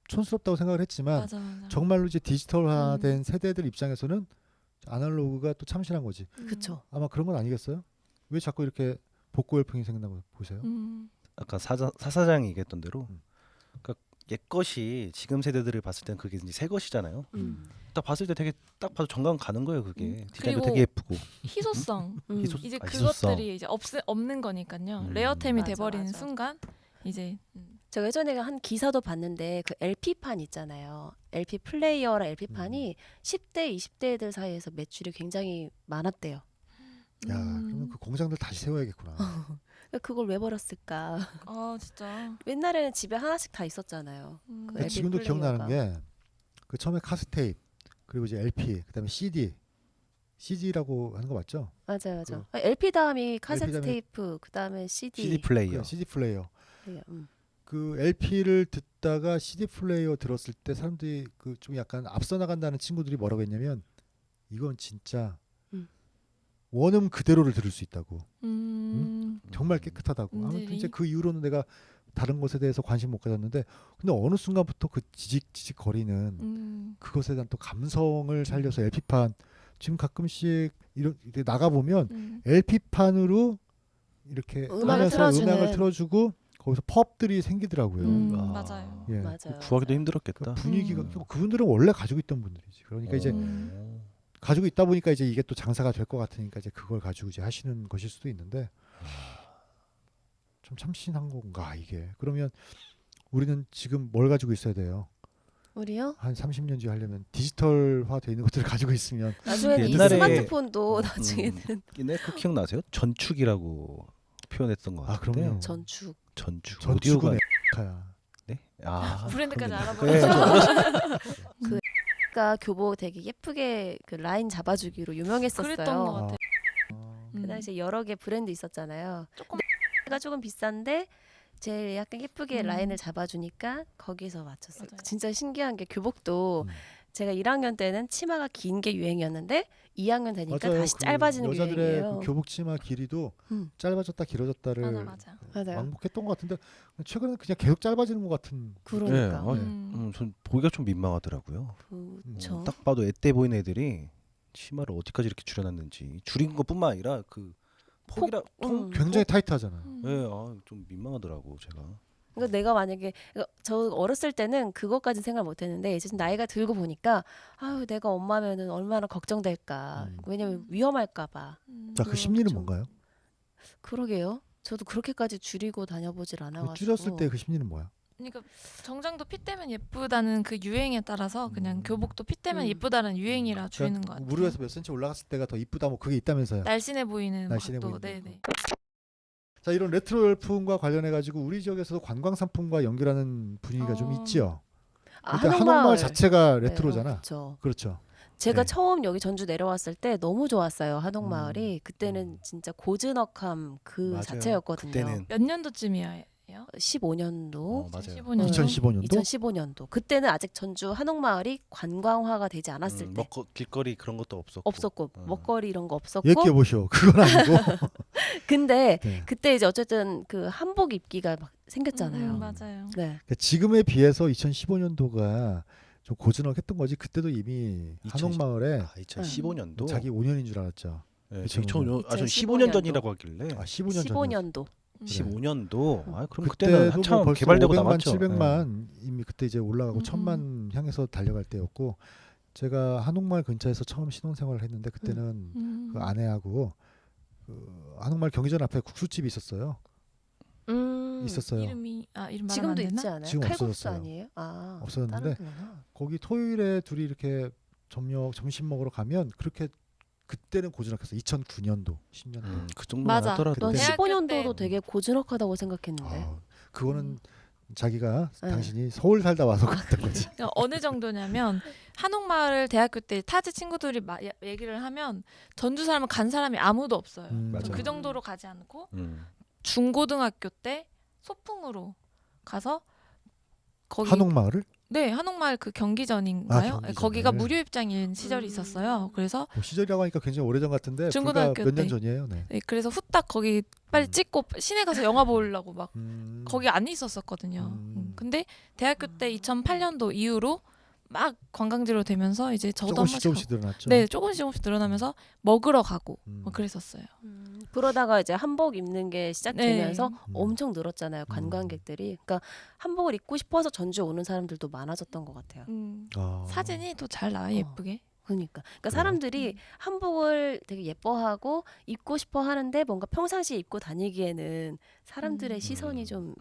촌스럽다고 생각을 했지만 맞아. 정말로 이제 디지털화된 세대들 입장에서는 아날로그가 또 참신한 거지. 그쵸. 아마 그런 건 아니겠어요? 왜 자꾸 이렇게 복고 열풍이 생긴다고 보세요? 아까 사장이 얘기했던 대로 음. 그러니까 옛 것이 지금 세대들을 봤을 때는 그게 이제 새 것이잖아요. 딱 봤을 때 되게 딱 봐도 정감 가는 거예요. 그게 디자인도 그리고 되게 예쁘고. 희소성. 희소- 이제 아, 희소성. 그것들이 이제 없는 거니까요. 레어템이 맞아, 돼버리는 맞아. 순간 이제 제가 예전에 한 기사도 봤는데 그 LP판 있잖아요. LP 플레이어랑 LP판이 10대, 20대들 사이에서 매출이 굉장히 많았대요. 야, 그러면 그 공장들 다시 세워야겠구나. 그러니까 그걸 왜 버렸을까? 아 진짜. 옛날에는 집에 하나씩 다 있었잖아요. 그 근데 LP 지금도 기억나는 플레이어가. 게 그 처음에 카스테이프 그리고 이제 LP 그다음에 CD라고 하는 거 맞죠? 맞아요. LP 다음이 카세트 다음에 테이프, 그다음에 CD. CD 플레이어. CD 플레이어. 음. 그 LP를 듣다가 CD 플레이어 들었을 때 사람들이 그 좀 약간 앞서 나간다는 친구들이 뭐라고 했냐면 이건 진짜 원음 그대로를 들을 수 있다고. 정말 깨끗하다고. 아무튼 음질이? 이제 그 이후로는 내가 다른 것에 대해서 관심 못 가졌는데 근데 어느 순간부터 그 지직 거리는 그것에 대한 또 감성을 살려서 LP판 지금 가끔씩 이렇게 나가 보면 LP판으로 이렇게 음악을 하면서 틀어주는. 음악을 틀어주고 거기서 펍들이 생기더라고요. 맞아요. 예. 맞아요. 구하기도 그 힘들었겠다. 분위기가 그분들은 원래 가지고 있던 분들이지. 그러니까 이제 가지고 있다 보니까 이제 이게 또 장사가 될 것 같으니까 이제 그걸 가지고 이제 하시는 것일 수도 있는데 좀 참신한 건가 이게. 그러면 우리는 지금 뭘 가지고 있어야 돼요? 우리요? 한 30년 뒤에 하려면 디지털화 돼 있는 것들을 가지고 있으면 나중에는 옛날에- 스마트폰도 나중에는 옛날에 그 기억나세요? 전축이라고 표현했던 것 아, 같은데. 그럼요. 전축. 전축. 전축은 오디오가 에카야. 네? 아, 브랜드까지 그러네. 알아보고 네, 저 어렸을 그러니까 교복 되게 예쁘게 그 라인 잡아주기로 유명했었어요. 그랬던 것 같아. 그 당시에 여러 개 브랜드 있었잖아요. 조금 가 조금 비싼데 제일 약간 예쁘게 음. 라인을 잡아주니까 거기서 맞췄어요. 맞아요. 진짜 신기한 게 교복도 음. 제가 1학년 때는 치마가 긴 게 유행이었는데 2학년 되니까 맞아요. 다시 그 짧아지는 게 여자들의 유행이에요. 그 교복 치마 길이도 음. 짧아졌다 길어졌다를 맞아. 맞아요. 왕복했던 것 같은데 최근에 그냥 계속 짧아지는 것 같은. 그러니까. 네, 전 보기가 좀 민망하더라고요. 그쵸. 딱 봐도 애때 보이는 애들이 치마를 어디까지 이렇게 줄여놨는지 줄인 것뿐만 아니라 그 폭이라 굉장히 타이트하잖아요. 네, 좀 민망하더라고 제가. 그러니까 내가 만약에 그러니까 저 어렸을 때는 그것까지 생각 못했는데 이제 좀 나이가 들고 보니까 아유 내가 엄마면은 얼마나 걱정될까. 왜냐면 위험할까봐. 자, 그 심리는 좀- 뭔가요? 그러게요. 저도 그렇게까지 줄이고 다녀보질 않아가지고. 줄였을 때 그 심리는 뭐야? 그러니까 정장도 핏대면 예쁘다는 그 유행에 따라서 그냥 교복도 핏대면 예쁘다는 유행이라 줄이는 것 같아요. 무릎에서 몇 센치 올라갔을 때가 더 이쁘다 뭐 그게 있다면서요. 날씬해 보이는 날씬해 것도 보이는 네네. 자, 이런 레트로 열풍과 관련해 가지고 우리 지역에서도 관광 상품과 연결하는 분위기가 좀 있지요. 아, 일단 한옥마을 자체가 레트로잖아. 그렇죠. 그렇죠. 제가 네. 처음 여기 전주 내려왔을 때 너무 좋았어요. 한옥마을이. 그때는 진짜 고즈넉함 그 맞아요. 자체였거든요. 그때는 몇 년도쯤이에요? 15년도. 맞아요. 15년도. 2015년도 2015년도. 그때는 아직 전주 한옥마을이 관광화가 되지 않았을 때. 길거리 그런 것도 없었고. 없었고 먹거리 이런 거 없었고. 얘기해 보시오. 그건 아니고. 근데 네. 그때 이제 어쨌든 그 한복 입기가 막 생겼잖아요. 맞아요. 네. 그러니까 지금에 비해서 2015년도가 좀 고즈넉했던 거지. 그때도 이미 2010 한옥마을에 2015년도 자기 5년인 줄 알았죠. 네, 2015 2015년, 아, 전 2015 15년 전이라고 하길래. 아, 15년 전. 15년도. 15년도. 아, 그럼 그때도 그때는 뭐 한참 벌써 개발되고 500만, 남았죠. 700만 이미 그때 이제 올라가고 음, 1000만 향해서 달려갈 때였고 제가 한옥마을 근처에서 처음 신혼생활을 했는데 그때는 그 아내하고 그 한옥마을 경기전 앞에 국수집이 있었어요. 있었어요. 이름 말하면 안 지금도 되나? 있지 않아요? 지금 칼국수 없어졌어요. 아니에요? 아, 없어졌는데 다른 거구나. 거기 토요일에 둘이 이렇게 점심 먹으러 가면 그렇게 그때는 고즈넉했어. 2009년도 10년. 그 정도 맞아. 하더라도. 넌 그때- 대학교 15년도도 때- 되게 고즈넉하다고 생각했는데. 아, 그거는 자기가 네. 당신이 서울 살다 와서 그랬던 거지. 그러니까 어느 정도냐면 한옥마을을 대학교 때 타지 친구들이 얘기를 하면 전주 사람은 간 사람이 아무도 없어요. 맞아요. 그 정도로 가지 않고 음. 중고등학교 때 소풍으로 가서 거기 한옥마을을 네 한옥마을 그 경기전인가요? 경기전을. 거기가 무료 입장인 시절이 있었어요. 그래서 뭐 시절이라고 하니까 굉장히 오래전 같은데 불과 중고등학교 몇 년 때. 전이에요. 네. 네, 그래서 후딱 거기 빨리 찍고 시내 가서 영화 보려고 막 거기 안 있었었거든요. 근데 대학교 때 2008년도 이후로 막 관광지로 되면서 이제 저도 한 번씩 조금씩 늘어났죠. 네 조금씩 늘어나면서 먹으러 가고 음. 뭐 그랬었어요. 그러다가 이제 한복 입는 게 시작되면서 네. 엄청 늘었잖아요. 관광객들이. 그러니까 한복을 입고 싶어서 전주에 오는 사람들도 많아졌던 것 같아요. 아. 사진이 또 잘 나와 예쁘게. 그러니까 그래요? 사람들이 한복을 되게 예뻐하고 입고 싶어 하는데 뭔가 평상시에 입고 다니기에는 사람들의 시선이 좀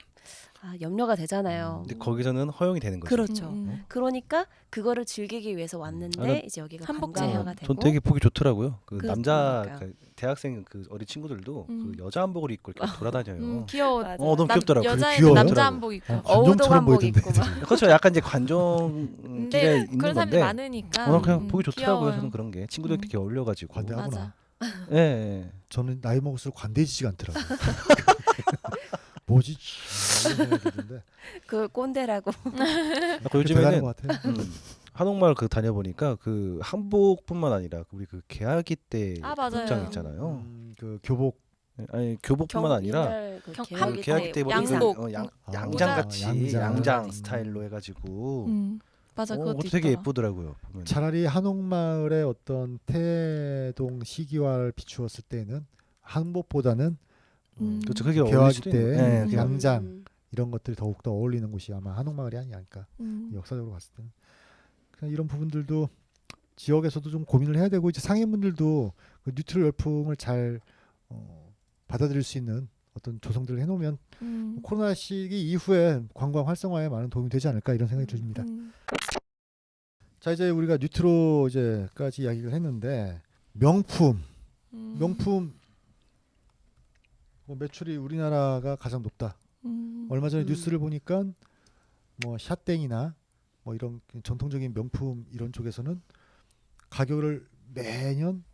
염려가 되잖아요. 근데 거기서는 허용이 되는 거죠. 그렇죠. 그러니까 그거를 즐기기 위해서 왔는데 아, 나- 이제 여기가 한복제. 관광화가 되고. 전 되게 보기 좋더라고요. 그 남자 그러니까요. 그 대학생 그 어린 친구들도 음. 그 여자 한복을 입고 이렇게 돌아다녀요. 귀여워. 맞아. 너무 귀엽더라고요. 여자애는 귀여워요? 남자 한복 입고. 어우동 관종처럼 한복 보이던데. 입고 막. 그렇죠. 약간 이제 관종기가 근데 있는 그런 사람들이 건데. 많으니까. 그냥 보기 좋더라고요. 귀여워요. 저는 그런 게 친구들 되게 어울려가지고. 관대하구나. 맞아. 예, 예. 저는 나이 먹을수록 관대해지지가 않더라고요. 뭐지? 이런 생각이 드는데 그걸 꼰대라고. 그 대단한 요즘에는 것 같아요. 한옥마을 그 다녀보니까 그 한복뿐만 아니라 우리 그 개화기 때 아, 맞아요. 복장 있잖아요. 그 교복 아니 교복뿐만 아니라 한- 개화기 때 양복. 양장같이 양장. 양장 스타일로 해가지고 맞아 그것도 그것도 되게 있더라. 예쁘더라고요. 보면. 차라리 한옥마을의 어떤 태동 시기화를 비추었을 때는 한복보다는 그렇죠. 그게 어울릴 개화기 수도 때 있는- 예, 그냥 양장 이런 것들이 더욱더 어울리는 곳이 아마 한옥마을이 아니랄까. 역사적으로 봤을 때는 그냥 이런 부분들도 지역에서도 좀 고민을 해야 되고 이제 상인분들도 그 뉴트럴 열풍을 잘 받아들일 수 있는 어떤 조성들을 해놓으면 코로나 시기 이후에 관광 활성화에 많은 도움이 되지 않을까 이런 생각이 듭니다. 자 이제 우리가 뉴트로 이제까지 이야기를 했는데 명품 뭐 매출이 우리나라가 가장 높다. 얼마 전에 뉴스를 보니까 뭐 샤땡이나 뭐 이런 전통적인 명품 이런 쪽에서는 가격을 매년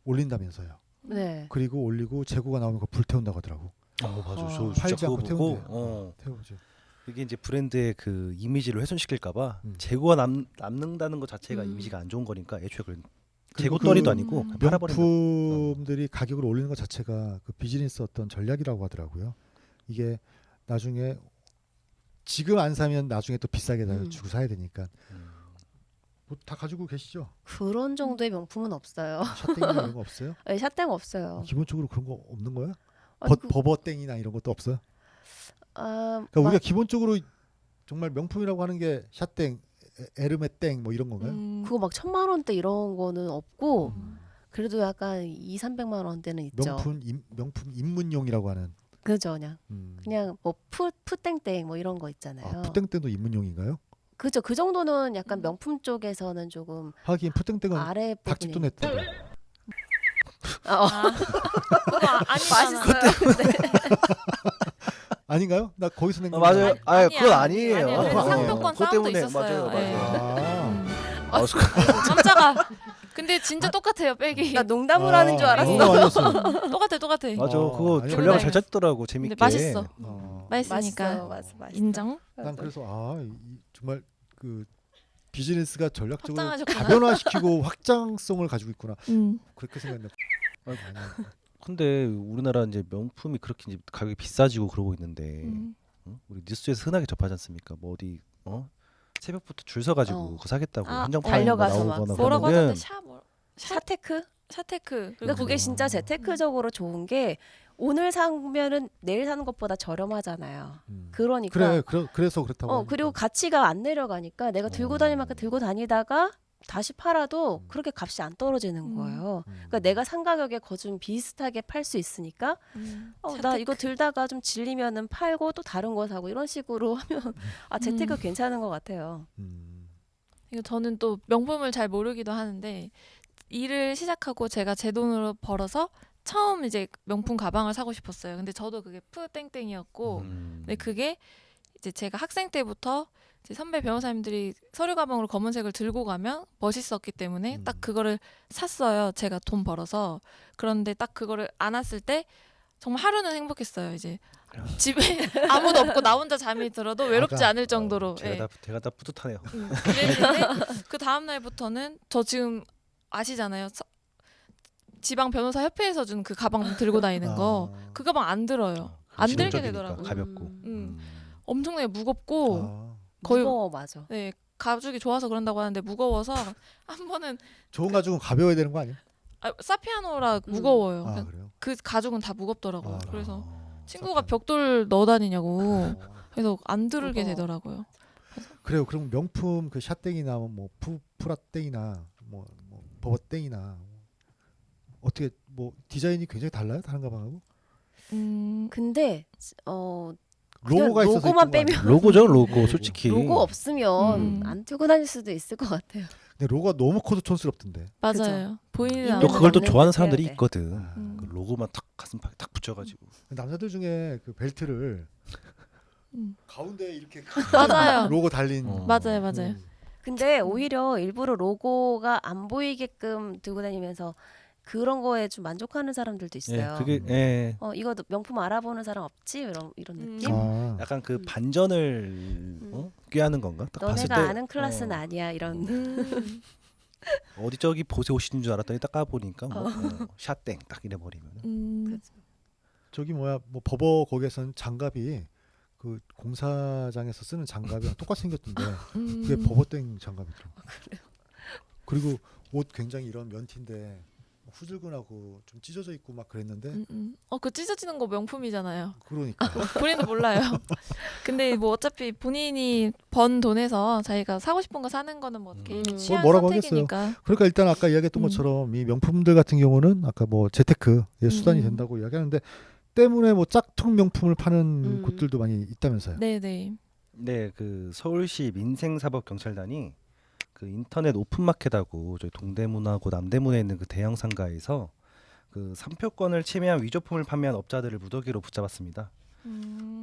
올린다면서요. 네. 그리고 올리고 재고가 나오면 그거 불태운다고 하더라고. 맞아. 저 팔지 진짜 그거 않고 보고 태운대요. 태우지. 이게 이제 브랜드의 그 이미지를 훼손시킬까봐 음. 재고가 남는다는 것 자체가 음. 이미지가 안 좋은 거니까 애초에 그런 그리고 재고떨이도 그 아니고 그냥 팔아버린다. 명품들이 가격을 올리는 것 자체가 그 비즈니스 어떤 전략이라고 하더라고요. 이게 나중에 지금 안 사면 나중에 또 비싸게 주고 사야 되니까. 뭐 다 가지고 계시죠? 그런 정도의 명품은 없어요. 샤땡이나 이런 거 없어요? 네, 샷땡 없어요. 기본적으로 그런 거 없는 거야? 아니, 버버땡이나 이런 것도 없어요? 그러니까 우리가 기본적으로 정말 명품이라고 하는 게 샤땡, 에르메땡 뭐 이런 건가요? 그거 막 1,000만 원대 이런 거는 없고 그래도 약간 200~300만 원대는 있죠. 명품 입문용이라고 하는. 그죠, 그냥 뭐 푸땡땡 뭐 이런 거 있잖아요. 푸땡땡도 입문용인가요? 그죠, 그 정도는 약간 명품 쪽에서는 조금 하긴 푸땡땡은 아래 닭집도 부분이. 냈대. 그거 아니잖아. 맛있어요. 아닌가요? 나 거기서 낸 거. 맞아요. 아니야. 그건 아니에요. 아니야. 그래서 상표권 그것 싸움도 때문에 있었어요. 맞아요. 네. 아, 깜짝아. 근데 진짜 똑같아요. 백이. 나 농담을 하는 줄 알았어. 농담 아니었어요. 똑같아. 맞아. 어, 그거 아니, 전략을 그래. 잘 짰더라고 재밌게. 근데 맛있어. 맛있어. 맛있으니까 인정. 난 그래서 정말 그 비즈니스가 전략적으로 확장하셨구나. 다변화시키고 확장성을 가지고 있구나. 그렇게 생각했네. 근데 우리나라 이제 명품이 그렇게 이제 가격이 비싸지고 그러고 있는데 우리 뉴스에서 흔하게 접하지 않습니까? 뭐 어디 새벽부터 줄 서가지고 그거 사겠다고 한정판 달려가서 막 나오거나 뭐라고 그러면은 하던데 샤테크? 샤테크. 그러니까 그게 진짜 재테크적으로 좋은 게 오늘 사면은 내일 사는 것보다 저렴하잖아요. 그러니까 그래서 그렇다고. 그리고 가치가 안 내려가니까 내가 들고 다닐 만큼 들고 다니다가 다시 팔아도 그렇게 값이 안 떨어지는 거예요. 그러니까 내가 산 가격에 거좀 비슷하게 팔 수 있으니까 나 이거 들다가 좀 질리면은 팔고 또 다른 거 사고 이런 식으로 하면 재테크 괜찮은 것 같아요. 이거 저는 또 명품을 잘 모르기도 하는데 일을 시작하고 제가 제 돈으로 벌어서 처음 이제 명품 가방을 사고 싶었어요. 근데 저도 그게 푸땡땡이었고, 근데 그게 이제 제가 학생 때부터 이제 선배 변호사님들이 서류 가방으로 검은색을 들고 가면 멋있었기 때문에 딱 그거를 샀어요. 제가 돈 벌어서. 그런데 딱 그거를 안았을 때 정말 하루는 행복했어요. 이제 집에 아무도 없고 나 혼자 잠이 들어도 외롭지 않을 정도로. 제가 다 뿌듯하네요. 그랬는데 그 다음 날부터는 저 지금 아시잖아요. 지방 변호사 협회에서 준 그 가방 들고 다니는 거. 그 가방 안 들어요. 안 들게 실용적이니까, 되더라고요. 가볍고. 엄청나게 무겁고 거의 무거워, 맞아. 네, 가죽이 좋아서 그런다고 하는데 무거워서 한 번은 좋은 가죽은 가벼워야 되는 거 아니에요? 사피아노라 무거워요. 그래요? 그 가죽은 다 무겁더라고요. 아, 그래서 친구가 벽돌 넣어 다니냐고 그래서 안 들게 무거워. 되더라고요. 그래요. 그럼 명품 그 샤땡이나 뭐 프라땡이나 뭐 버버땡이나 어떻게 뭐 디자인이 굉장히 달라요? 다른 가방하고? 근데 로고가 그냥 있어서 로고만 이쁜 거 아니에요? 빼면 로고죠, 로고. 솔직히. 로고 없으면 음. 안 들고 다닐 수도 있을 것 같아요. 근데 로고가 너무 커서 촌스럽던데. 맞아요. 보이는 있는 또 그걸 또 맞는 좋아하는 듯 사람들이 해야 돼. 있거든. 그 로고만 탁 가슴팍에 딱 붙여가지고. 남자들 중에 그 벨트를 가운데 이렇게 맞아요. 로고 달린. 맞아요. 근데 오히려 일부러 로고가 안 보이게끔 들고 다니면서 그런 거에 좀 만족하는 사람들도 있어요. 그게 이거 명품 알아보는 사람 없지? 이런 느낌? 약간 그 반전을 꾀하는 건가? 딱 봤을 때 너네가 아는 클래스는 아니야 이런. 어디 저기 보세 오시는 줄 알았더니 딱 까보니까 뭐 샷땡 딱 이래 버리면. 저기 뭐 버버 거기에서는 장갑이 그 공사장에서 쓰는 장갑이랑 똑같이 생겼던데 그게 버버땡 장갑이더라고. 그래요? 그리고 옷 굉장히 이런 면티인데 후줄근하고 좀 찢어져 있고 막 그랬는데 그 찢어지는 거 명품이잖아요. 그러니까 본인도 몰라요. 근데 뭐 어차피 본인이 번 돈에서 자기가 사고 싶은 거 사는 거는 뭐 개인의 취향 뭐라고 선택이니까. 그러니까 일단 아까 이야기했던 것처럼 이 명품들 같은 경우는 아까 뭐 재테크의 수단이 된다고 이야기하는데 때문에 뭐 짝퉁 명품을 파는 음. 곳들도 많이 있다면서요. 네네. 네, 그 서울시 민생사법경찰단이 그 인터넷 오픈마켓하고 저희 동대문하고 남대문에 있는 그 대형 상가에서 그 상표권을 침해한 위조품을 판매한 업자들을 무더기로 붙잡았습니다.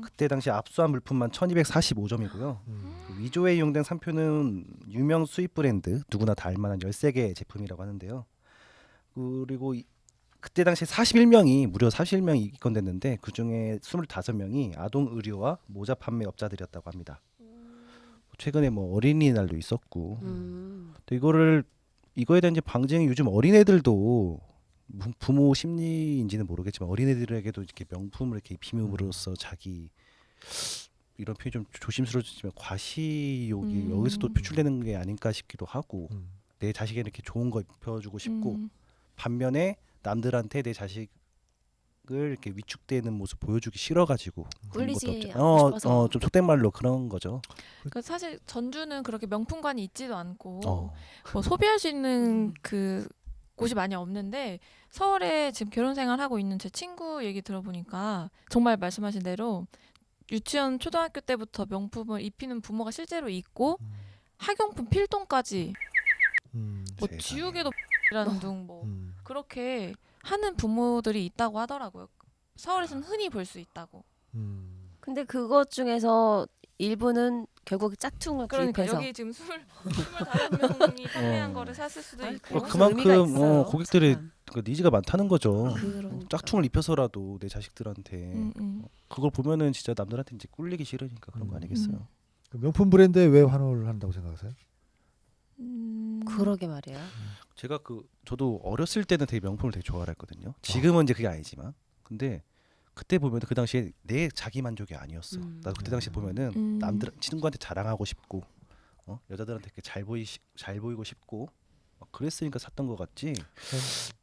그때 당시 압수한 물품만 1245점이고요. 그 위조에 이용된 상표는 유명 수입 브랜드 누구나 다 알만한 13개의 제품이라고 하는데요. 그리고 그때 당시 41명이 무려 41명이 입건됐는데 그중에 25명이 아동 의료와 모자 판매 업자들이었다고 합니다. 최근에 뭐 어린이날도 있었고 또 이거에 대한 이제 방증이 요즘 어린애들도 부모 심리인지는 모르겠지만 어린애들에게도 이렇게 명품을 이렇게 입힘으로써 자기 이런 표현이 좀 조심스러워지지만 과시욕이 여기서도 표출되는 게 아닌가 싶기도 하고 내 자식에게 이렇게 좋은 거 입혀주고 싶고 반면에 남들한테 내 자식을 이렇게 위축되는 모습 보여주기 싫어가지고 그런 것도 꿀리지 없죠. 않고 싶어서. 좀 속된 말로 그런 거죠. 그러니까 사실 전주는 그렇게 명품관이 있지도 않고 어. 뭐 소비할 수 있는 그 곳이 많이 없는데 서울에 지금 결혼 생활하고 있는 제 친구 얘기 들어보니까 정말 말씀하신 대로 유치원 초등학교 때부터 명품을 입히는 부모가 실제로 있고 학용품 필통까지 뭐 세상에. 지우개도 라는 등 뭐 음. 그렇게 하는 부모들이 있다고 하더라고요. 서울에서는 흔히 볼 수 있다고. 근데 그것 중에서 일부는 결국 짝퉁을 그러니까 구입해서 여기 지금 25명이 판매한 거를 샀을 수도 아이, 있고. 그건 의미가 그만큼 있어요. 고객들의 참. 그 니즈가 많다는 거죠. 그러니까. 짝퉁을 입혀서라도 내 자식들한테 음. 그걸 보면은 진짜 남들한테 이제 꿀리기 싫으니까 그런 거 아니겠어요. 그 명품 브랜드에 왜 환호를 한다고 생각하세요? 그러게 말이야. 제가 저도 어렸을 때는 되게 명품을 되게 좋아를 했거든요. 지금은 이제 그게 아니지만 근데 그때 보면 그 당시에 내 자기 만족이 아니었어. 나도 그때 당시에 보면은 남들 친구한테 자랑하고 싶고 여자들한테 이렇게 잘 보이고 싶고 막 그랬으니까 샀던 것 같지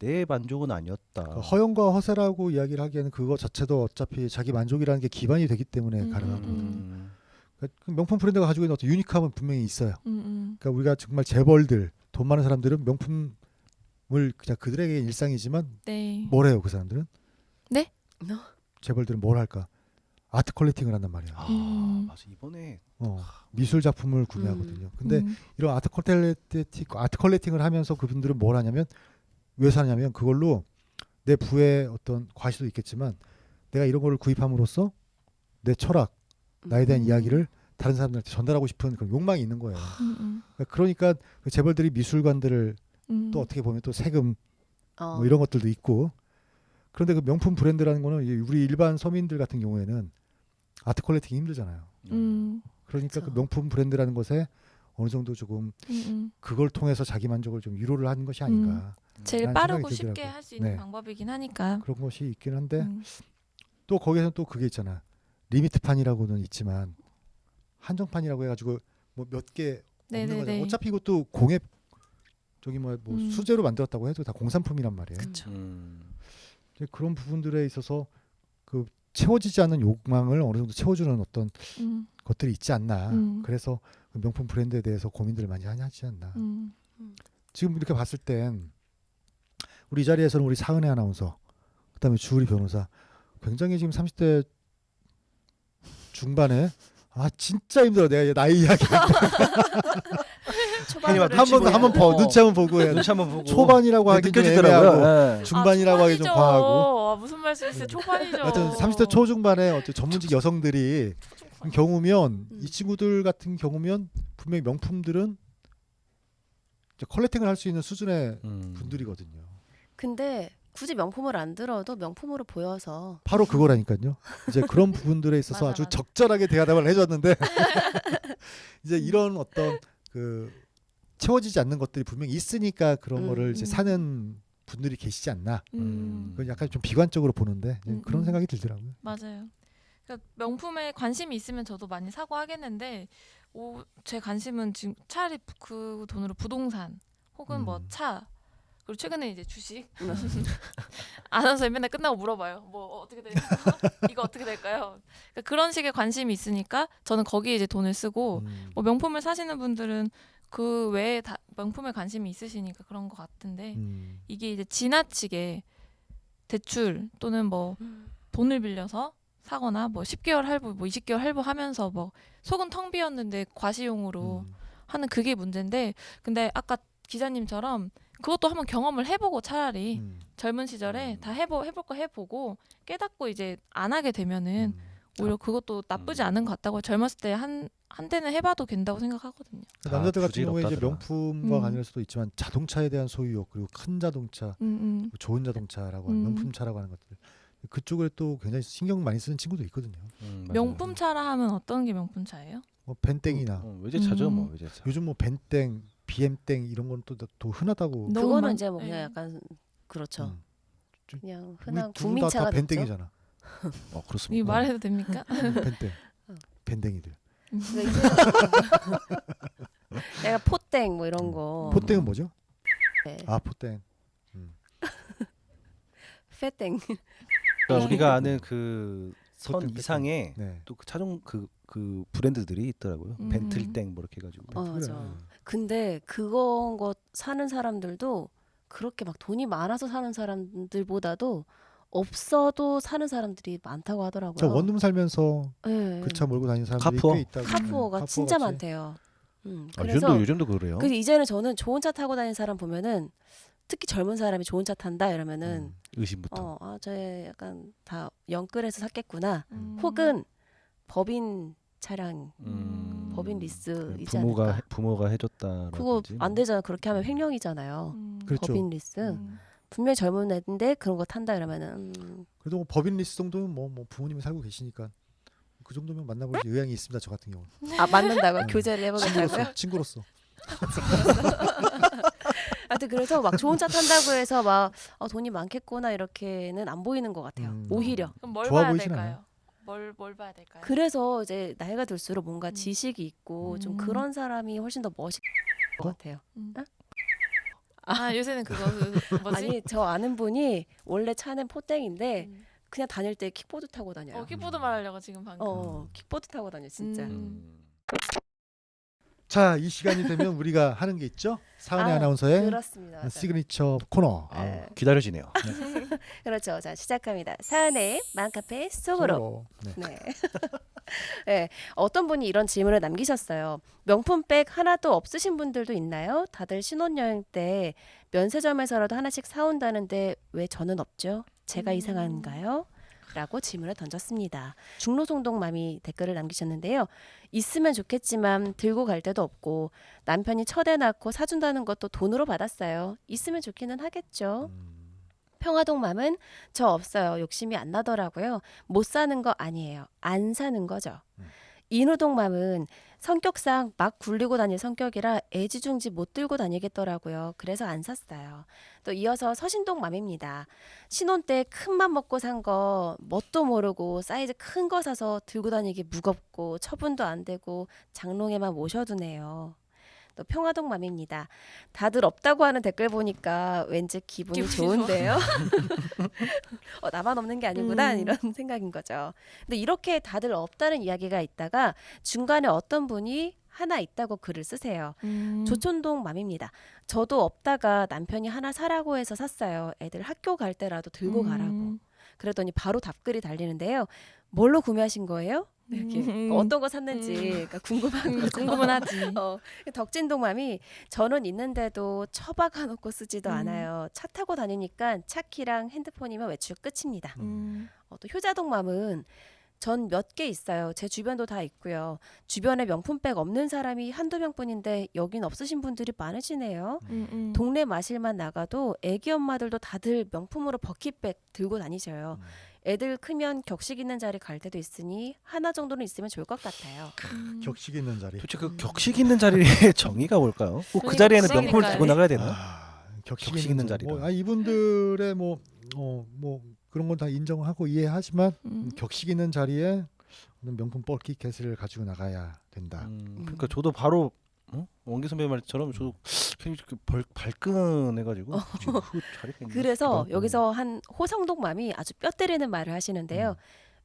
내 만족은 아니었다. 그 허영과 허세라고 이야기를 하기에는 그거 자체도 어차피 자기 만족이라는 게 기반이 되기 때문에 가능한 거거든요. 그러니까 그 명품 브랜드가 가지고 있는 어떤 유니크함은 분명히 있어요. 그러니까 우리가 정말 재벌들, 돈 많은 사람들은 명품을 그냥 그들에게 일상이지만 네. 뭘 해요 그 사람들은? 네? 재벌들은 뭘 할까? 아트 컬렉팅을 한단 말이야. 맞아 이번에 미술 작품을 구매하거든요. 근데 이런 아트 컬렉팅을 하면서 그분들은 뭘 하냐면 왜 사냐면 그걸로 내 부의 어떤 과시도 있겠지만 내가 이런 거를 구입함으로써 내 철학, 나에 대한 이야기를 다른 사람들한테 전달하고 싶은 그런 욕망이 있는 거예요. 그러니까 그 재벌들이 미술관들을 또 어떻게 보면 또 세금 뭐 이런 것들도 있고 그런데 그 명품 브랜드라는 거는 우리 일반 서민들 같은 경우에는 아트 컬렉팅이 힘들잖아요. 그러니까 그쵸. 그 명품 브랜드라는 것에 어느 정도 조금 그걸 통해서 자기 만족을 좀 위로를 하는 것이 아닌가. 제일 라는 빠르고 생각이 쉽게 들더라고요. 할 수 있는 네. 방법이긴 하니까. 그런 것이 있긴 한데 음. 또 거기에서는 또 그게 있잖아. 리미트판이라고는 있지만 한정판이라고 해가지고 뭐 몇 개 없는 네네네. 거잖아. 어차피 이것도 공예 저기 뭐 음. 수제로 만들었다고 해도 다 공산품이란 말이에요. 그쵸. 이제 그런 부분들에 있어서 그 채워지지 않는 욕망을 어느 정도 채워주는 어떤 것들이 있지 않나. 그래서 그 명품 브랜드에 대해서 고민들을 많이 하지 않나. 지금 이렇게 봤을 땐 우리 이 자리에서는 우리 사은혜 아나운서, 그다음에 주우리 변호사 굉장히 지금 30대 중반에 진짜 힘들어. 내가 나이 이야기 한번 눈치 한번 보고 해야 돼. 눈치 한번 보고 초반이라고 하기 좀 애매하고 중반이라고 하기 좀 과하고. 무슨 말씀이세요? 초반이죠. 하여튼 30대 초중반에 어떤 전문직 여성들이 경우면 이 친구들 같은 경우면 분명히 명품들은 이제 컬렉팅을 할 수 있는 수준의 분들이거든요. 근데 굳이 명품을 안 들어도 명품으로 보여서 바로 그거라니까요. 이제 그런 부분들에 있어서 맞아, 아주 맞아. 적절하게 대답을 해줬는데 이제 이런 어떤 그 채워지지 않는 것들이 분명히 있으니까 그런 거를 이제 사는 분들이 계시지 않나. 그건 약간 좀 비관적으로 보는데 이제 그런 생각이 들더라고요. 맞아요. 그러니까 명품에 관심이 있으면 저도 많이 사고 하겠는데 제 관심은 지금 차라리 그 돈으로 부동산 혹은 뭐 차 그리고 최근에 이제 주식 아나운서에 맨날 끝나고 물어봐요. 뭐 어떻게 될까요? 이거 어떻게 될까요? 그러니까 그런 식의 관심이 있으니까 저는 거기에 이제 돈을 쓰고 뭐 명품을 사시는 분들은 그 외에 다 명품에 관심이 있으시니까 그런 것 같은데 이게 이제 지나치게 대출 또는 뭐 돈을 빌려서 사거나 뭐 10개월 할부, 뭐 20개월 할부하면서 뭐 속은 텅 비었는데 과시용으로 하는 그게 문제인데, 근데 아까 기자님처럼 그것도 한번 경험을 해보고 차라리 젊은 시절에 다 해볼 거 해보고 깨닫고 이제 안 하게 되면은 오히려 그것도 나쁘지 않은 것 같다고. 젊었을 때 한 대는 해봐도 된다고 생각하거든요. 남자들 같은 경우에 이제 부질없다더라. 명품과 관련할 수도 있지만 자동차에 대한 소유욕, 그리고 큰 자동차, 좋은 자동차라고 하는 명품차라고 하는 것들, 그쪽에 또 굉장히 신경 많이 쓰는 친구도 있거든요. 맞아요. 명품차라 하면 어떤 게 명품차예요? 뭐 벤땡이나 외제차죠, 뭐 외제차. 요즘 뭐 벤땡, BM땡 이런 건 또 흔하다고. 너무 그거는 많- 이제 뭐 그냥 예. 약간 그렇죠. 좀 그냥 우리 흔한 두분 다 국민차가 됐죠. 벤땡이잖아. 그렇습니까? 이 말해도 됩니까? 벤땡, 벤땡이들. 그러니까 이제 내가 포땡 뭐 이런 거. 포땡은 뭐죠? 네. 아 포땡. 페땡. 그러니까 우리가 아는 그 선 포땡, 포땡. 이상의 네. 또 그 차종 그 브랜드들이 있더라고요. 벤틀땡 뭐 이렇게 해가지고. 맞아. 그래. 근데 그거 거 사는 사람들도 그렇게 막 돈이 많아서 사는 사람들보다도 없어도 사는 사람들이 많다고 하더라고요. 저 원룸 살면서 네. 그 차 몰고 다니는 사람들이 카푸어. 꽤 있다고. 카푸어가 네, 진짜 카푸어같이. 많대요. 아, 그래서 요즘도 그래요. 그래서 이제는 저는 좋은 차 타고 다니는 사람 보면은 특히 젊은 사람이 좋은 차 탄다 이러면은 의심부터. 저 약간 다 영끌해서 샀겠구나. 음. 혹은 법인 차량, 법인 그 리스이지 않을까. 부모가 해줬다. 그거 안 되잖아. 그렇게 하면 횡령이잖아요. 그렇죠. 법인 리스. 분명히 젊은 애인데 그런 거 탄다 이러면은 그래도 뭐 법인 리스 정도면 뭐 부모님이 살고 계시니까 그 정도면 만나볼 의향이 있습니다. 저 같은 경우. 맞는다고 교제를 해보겠다고요. 친구로서. 하여튼 그래서 막 좋은 차 탄다고 해서 막 돈이 많겠구나 이렇게는 안 보이는 것 같아요. 오히려. 그럼 뭘 좋아 봐야 보이진 될까요? 뭘 봐야 될까요? 그래서 이제 나이가 들수록 뭔가 지식이 있고 좀 음. 그런 사람이 훨씬 더 멋있는 것 같아요. 아 요새는 그거 뭐지? 아니 저 아는 분이 원래 차는 포땡인데 음. 그냥 다닐 때 킥보드 타고 다녀요. 킥보드 말하려고 지금 방금. 킥보드 타고 다녀 진짜. 자, 이 시간이 되면 우리가 하는 게 있죠. 사은의 아, 아나운서의 그렇습니다. 맞아요. 시그니처 코너. 네. 기다려지네요. 그렇죠. 자 시작합니다. 사은의 맘카페 속으로. 네. 네. 네. 어떤 분이 이런 질문을 남기셨어요. 명품백 하나도 없으신 분들도 있나요? 다들 신혼여행 때 면세점에서라도 하나씩 사온다는데 왜 저는 없죠? 제가 이상한가요? 라고 질문을 던졌습니다. 중로송동맘이 댓글을 남기셨는데요. 있으면 좋겠지만 들고 갈 데도 없고 남편이 첫애 낳고 사준다는 것도 돈으로 받았어요. 있으면 좋기는 하겠죠. 평화동맘은 저 없어요. 욕심이 안 나더라고요. 못 사는 거 아니에요. 안 사는 거죠. 인후동맘은 성격상 막 굴리고 다닐 성격이라 애지중지 못 들고 다니겠더라고요. 그래서 안 샀어요. 또 이어서 서신동맘입니다. 신혼 때 큰 맘 먹고 산 거 뭣도 모르고 사이즈 큰 거 사서 들고 다니기 무겁고 처분도 안 되고 장롱에만 모셔두네요. 또 평화동맘입니다. 다들 없다고 하는 댓글 보니까 왠지 기분이 기분이 좋은데요. 나만 없는 게 아니구나 음. 이런 생각인 거죠. 근데 이렇게 다들 없다는 이야기가 있다가 중간에 어떤 분이 하나 있다고 글을 쓰세요. 조촌동 맘입니다. 저도 없다가 남편이 하나 사라고 해서 샀어요. 애들 학교 갈 때라도 들고 가라고. 그랬더니 바로 답글이 달리는데요. 뭘로 구매하신 거예요? 이렇게 어떤 거 샀는지 그러니까 궁금한 거죠. 궁금은 하지. 덕진동맘이 저는 있는데도 처박아 놓고 쓰지도 않아요. 차 타고 다니니까 차키랑 핸드폰이면 외출 끝입니다. 또 효자동맘은 전 몇 개 있어요. 제 주변도 다 있고요. 주변에 명품백 없는 사람이 한두 명뿐인데 여긴 없으신 분들이 많으시네요. 동네 마실만 나가도 애기 엄마들도 다들 명품으로 버킷백 들고 다니셔요. 애들 크면 격식 있는 자리 갈 때도 있으니 하나 정도는 있으면 좋을 것 같아요. 격식 있는 자리. 도대체 그 격식 있는 자리의 정의가 뭘까요? 꼭 그 그러니까 자리에는 명품을 그러니까요. 들고 나가야 되나? 격식 있는 자리. 자리라. 이분들의 뭐 그런 건 다 인정하고 이해하지만 격식 있는 자리에 명품 버킷켓을 가지고 나가야 된다. 그러니까 저도 바로 원기 선배 말처럼 저도 발끈해가지고 자리가 있나 그래서 싶기도 여기서 한 호성동맘이 아주 뼈 때리는 말을 하시는데요.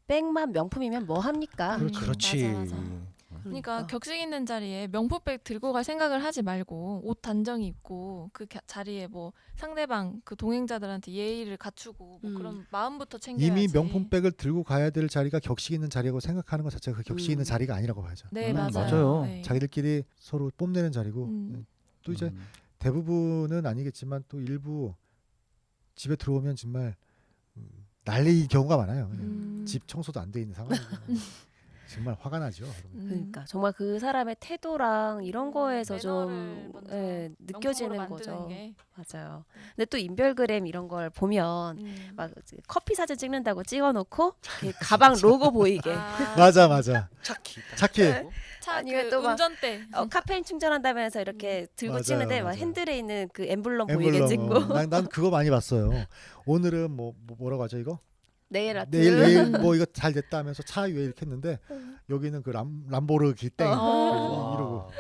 백만 명품이면 뭐 합니까? 하고. 그렇지. 맞아. 그러니까 격식 있는 자리에 명품백 들고 갈 생각을 하지 말고 옷 단정히 입고 그 자리에 뭐 상대방 그 동행자들한테 예의를 갖추고 뭐 그런 마음부터 챙겨야지. 이미 명품백을 들고 가야 될 자리가 격식 있는 자리라고 생각하는 것 자체가 그 격식 있는 자리가 아니라고 봐야죠. 네, 맞아요. 네. 자기들끼리 서로 뽐내는 자리고 또 이제 음. 대부분은 아니겠지만 또 일부 집에 들어오면 정말 난리 경우가 많아요. 그냥 집 청소도 안 돼 있는 상황이고 정말 화가 나죠. 그러면. 그러니까 정말 그 사람의 태도랑 이런 거에서 좀 매너를 먼저 느껴지는 명품으로 거죠. 만드는 게. 맞아요. 근데 또 인별그램 이런 걸 보면 막 커피 사진 찍는다고 찍어놓고 이렇게 가방 로고 보이게 맞아 맞아. 착해. 차 아니면 그 또 막 운전대. 카페인 충전한다면서 이렇게 들고 맞아요, 찍는데 막 맞아요. 핸들에 있는 그 엠블럼 보이게 찍고 난 그거 많이 봤어요. 오늘은 뭐라고 하죠 이거? 네일 아트 내일 뭐 이거 잘 됐다 하면서 차 위에 이렇게 했는데 여기는 그 람보르기 땡 이러고.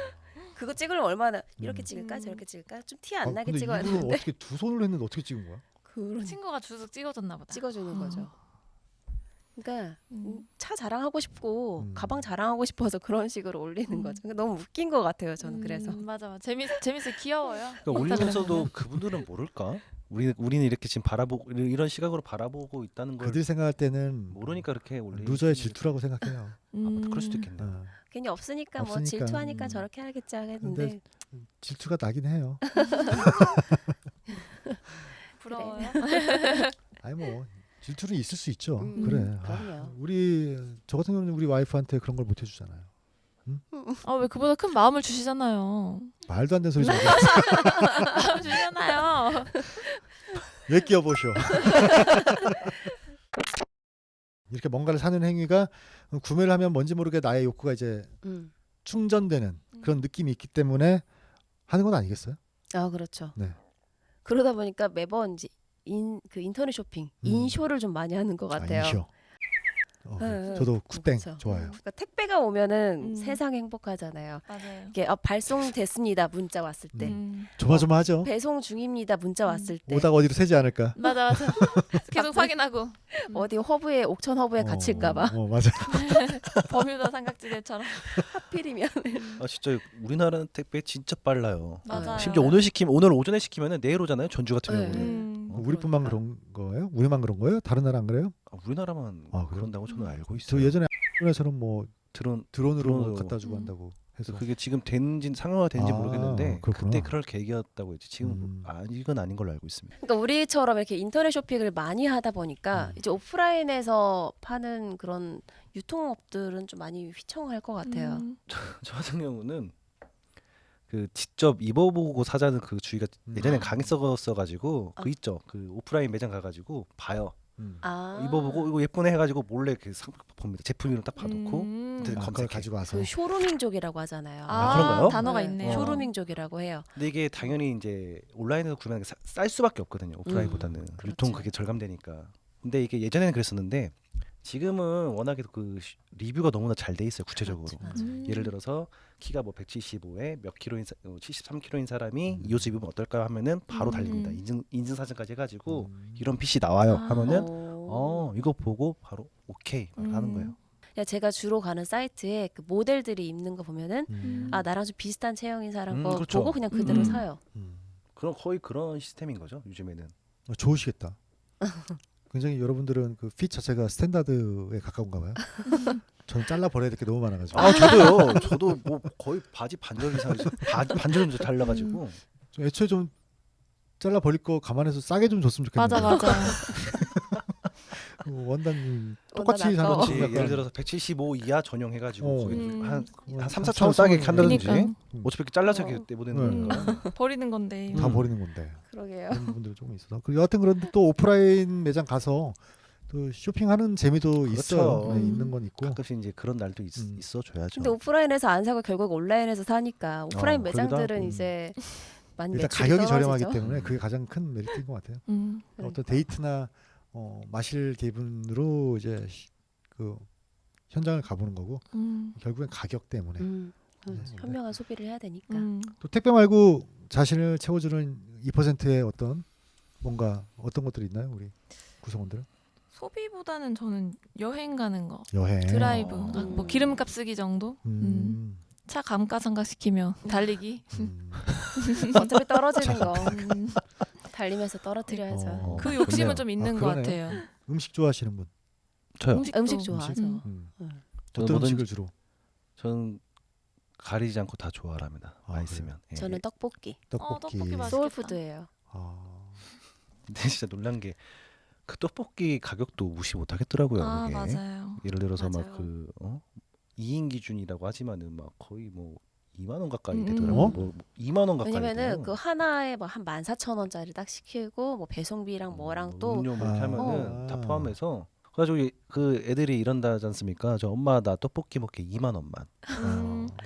그거 찍으려면 얼마나 이렇게 찍을까 저렇게 찍을까 좀 티 안 나게 근데 찍어야 이걸 되는데 어떻게 두 손으로 했는데 어떻게 찍은 거야? 그런 친구가 주석 찍어줬나 보다. 찍어주는 거죠. 그러니까 음. 차 자랑하고 싶고 음. 가방 자랑하고 싶어서 그런 식으로 올리는 거죠. 그러니까 너무 웃긴 것 같아요. 저는 그래서 맞아. 재밌어 귀여워요. 그러니까 올리면서도 그분들은 모를까? 우리는 이렇게 지금 바라보고 이런 시각으로 바라보고 있다는 걸 그들 생각할 때는 모르니까 그렇게 올리. 루저의 질투라고 생각해요. 맞다. 그럴 수도 있겠네. 어. 괜히 없으니까 뭐 없으니까. 질투하니까 저렇게 하겠지 하겠는데 근데 질투가 나긴 해요. 부러워요. 아니 뭐 질투는 있을 수 있죠. 음, 그래. 그럼요. 우리 저 같은 경우는 우리 와이프한테 그런 걸 못 해주잖아요. 왜 그보다 큰 마음을 주시잖아요. 말도 안 되는 소리 좀 하지 마음 주시잖아요. 왜 끼어보쇼. 이렇게 뭔가를 사는 행위가 구매를 하면 뭔지 모르게 나의 욕구가 이제 충전되는 그런 느낌이 있기 때문에 하는 건 아니겠어요? 아 그렇죠. 네. 그러다 보니까 매번 이제 그 인터넷 쇼핑 인쇼를 좀 많이 하는 것 같아요. 인쇼. 네, 저도 굿땡 그렇죠. 좋아요. 그러니까 택배가 오면은 음. 세상 행복하잖아요. 맞아요. 이게 발송됐습니다 문자 왔을 때 조마조마하죠. 배송 중입니다 문자 왔을 때 오다가 어디로 새지 않을까? 맞아. 계속 확인하고 어디 허브에 옥천 허브에 갇힐까봐 맞아. 버뮤다 삼각지대처럼. 하필이면 아 진짜 우리나라는 택배 진짜 빨라요. 맞아요. 심지어 오늘 오전에 시키면은 내일 오잖아요. 전주 같은 네. 경우는. 우리뿐만 그런 거예요? 우리만 그런 거예요? 다른 나라 안 그래요? 우리나라만 아, 그래요? 그런다고 저는 알고 저 있어요. 예전에 일본에서는 뭐 드론으로 드론으로 갖다 주고 한다고 해서 그게 지금 된지 상황화 된지 모르겠는데 그렇구나. 그때 그럴 계기였다고 했지. 지금 음. 이건 아닌 걸로 알고 있습니다. 그러니까 우리처럼 이렇게 인터넷 쇼핑을 많이 하다 보니까 이제 오프라인에서 파는 그런 유통업들은 좀 많이 휘청할 것 같아요. 저 같은 경우는 그 직접 입어보고 사자는 그 주의가 예전에 강했었어가지고 그 있죠. 그 오프라인 매장 가가지고 봐요. 입어보고 이거 예쁘네 해가지고 몰래 그 상품 봅니다. 제품 이름 딱 봐놓고 근데 그걸 검색해. 가지고 와서 그 쇼루밍족이라고 하잖아요. 그런가요? 단어가 네, 있네요. 쇼루밍족이라고 해요. 근데 이게 당연히 이제 온라인에서 구매하는 게 쌀 수밖에 없거든요. 오프라인보다는 그렇죠. 유통 그게 절감되니까. 근데 이게 예전에는 그랬었는데 지금은 워낙에 그 리뷰가 너무나 잘 돼 있어요. 구체적으로. 맞아. 예를 들어서 키가 뭐 175에 몇 킬로인 73킬로인 사람이 이 옷을 입으면 어떨까요 하면은 바로 달립니다. 인증 사진까지 해가지고 이런 핏이 나와요 하면은 이거 보고 바로 오케이 하는 거예요. 야, 제가 주로 가는 사이트에 그 모델들이 입는 거 보면은 음. 나랑 좀 비슷한 체형인 사람 거 그렇죠. 보고 그냥 그대로 사요. 그럼 거의 그런 시스템인 거죠 요즘에는. 좋으시겠다. 굉장히 여러분들은 그 핏 자체가 스탠다드에 가까운가 봐요. 저는 잘라 버려야 될 게 너무 많아가지고. 저도요. 저도 뭐 거의 바지 반절 이상 반절 좀 달라가지고. 좀 애초에 좀 잘라 버릴 거 감안해서 싸게 좀 줬으면 좋겠는데. 맞아. 원단 똑같이 사는 아까워. 그렇지. 거 약간 예를 들어서 175 이하 전용해가지고 거기 한 3, 4천 4, 원 싸게 5천 한다든지. 그러니까. 어차피 잘라서 이렇게 내보내는 거니까. 버리는 건데. 다 버리는 건데. 그러게요. 그런 부분들이 조금 있어서. 그리고 여하튼 그런데 또 오프라인 매장 가서 또 쇼핑하는 재미도 있어요. 네, 있는 건 있고. 가끔씩 이제 그런 날도 있어줘야죠. 근데 오프라인에서 안 사고 결국 온라인에서 사니까 오프라인 그러기도 매장들은 하고. 이제 많이 일단 매출이 가격이 떨어지죠. 저렴하기 때문에 그게 가장 큰 메리트인 것 같아요. 어떤 데이트나 마실 기분으로 이제 그 현장을 가보는 거고 결국엔 가격 때문에 현명한 소비를 해야 되니까. 또 택배 말고 자신을 채워주는 2%의 어떤 뭔가 어떤 것들이 있나요, 우리 구성원들은? 소비보다는 저는 여행 가는 거, 여행. 드라이브, 음. 뭐 기름값 쓰기 정도. 차 감가상각시키며 달리기. 어차피 떨어지는 거 음, 달리면서 떨어뜨려야죠. 어. 그 욕심은 좋네요. 좀 있는 아, 것 그러네. 같아요. 음식 좋아하시는 분. 저요. 음식 좋아하죠. 음. 저는 어떤 뭐든- 음식을 주로? 저는 가리지 않고 다 좋아합니다. 아, 맛있으면. 예. 저는 떡볶이. 떡볶이. 떡볶이 맛있- 소울푸드예요. 아, 근데 진짜 놀란 게 그 떡볶이 가격도 무시 못 하겠더라고요. 아 그게. 맞아요. 예를 들어서 맞아요. 막 그 2인 기준이라고 하지만은 막 거의 뭐 2만 원 가까이 음. 되더라고요. 어? 뭐 2만 원 가까이 왜냐면은 돼요. 그 하나에 뭐 한 14,000원짜리 딱 시키고 뭐 배송비랑 뭐랑 또 음료 뭐 이렇게 아. 하면은 다 포함해서 그래가지고 그 애들이 이런다지 않습니까? 저 엄마 나 떡볶이 먹게 2만 원만.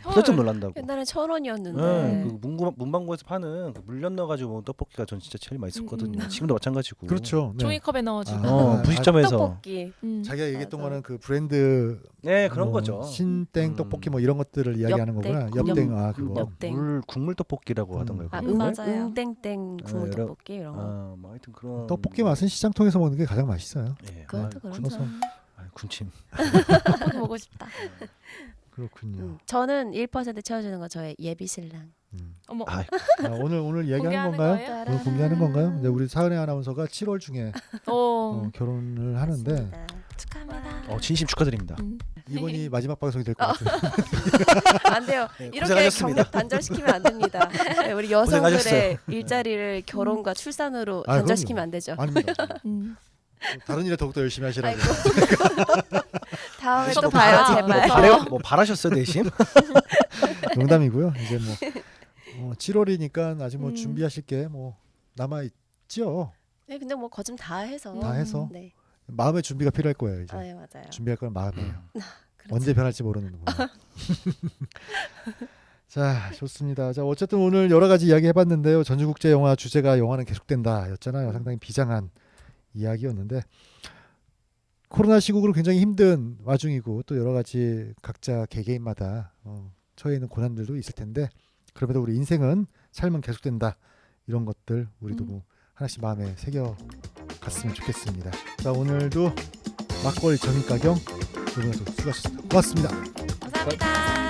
깜짝 놀란다고. 옛날엔 1,000원이었는데 네, 그 문방구에서 파는 그 물엿 넣어가지고 먹은 떡볶이가 전 진짜 제일 맛있었거든요. 지금도 마찬가지고. 그렇죠. 네. 종이컵에 넣어주고. 아. 분식점에서. 떡볶이. 자기가 얘기했던 맞아. 거는 그 브랜드 네 그런 뭐 거죠. 신땡 음. 떡볶이 뭐 이런 것들을 이야기하는 엽떡, 거구나. 엽땡 아 그거. 엽- 물 국물 떡볶이라고 하던가요? 아, 그걸? 맞아요. 응땡땡 국물 여러- 떡볶이 이런 거. 아, 뭐 하여튼 그런 떡볶이 맛은 시장 통해서 먹는 게 가장 맛있어요. 예. 그것도 아, 그렇죠. 군침. 떡볶이 먹고 싶다. 그렇군요. 저는 1% 채워주는 건 저의 예비 신랑. 어머. 아, 아, 오늘 이야기하는 공개하는 건가요? 거예요? 오늘 공개하는 건가요? 근데 우리 사은혜 아나운서가 7월 중에 결혼을 하는데 맞습니다. 축하합니다. 진심 축하드립니다. 이번이 마지막 방송이 될 것 같아요. 안 돼요. 네, 이렇게 고생하셨습니다. 경력 단절시키면 안 됩니다. 네, 우리 여성들의 일자리를 결혼과 출산으로 아, 단절시키면 안 되죠. 아닙니다. 음. 다른 일에 더욱더 열심히 하시라고. 아이고. 다음에 또 뭐 봐요, 바라- 제발. 뭐 바라셨어요 대신? 농담이고요. 이제 뭐 7월이니까 아직 뭐 음. 준비하실 게 뭐 남아 있죠. 네, 근데 뭐 거좀 다 해서. 다 해서 네, 마음의 준비가 필요할 거예요. 이제 아, 네, 맞아요. 준비할 건 마음이에요. 그렇죠. 언제 변할지 모르는 거예요. 자, 좋습니다. 자, 어쨌든 오늘 여러 가지 이야기 해봤는데요. 전주국제 영화 주제가 영화는 계속된다였잖아요. 상당히 비장한 이야기였는데 코로나 시국으로 굉장히 힘든 와중이고 또 여러 가지 각자 개개인마다 처해 있는 고난들도 있을 텐데 그럼에도 우리 인생은 삶은 계속된다 이런 것들 우리도 뭐 하나씩 마음에 새겨 갔으면 좋겠습니다. 자, 오늘도 막걸리 점입가경 이번에도 수고하셨습니다. 고맙습니다. 감사합니다.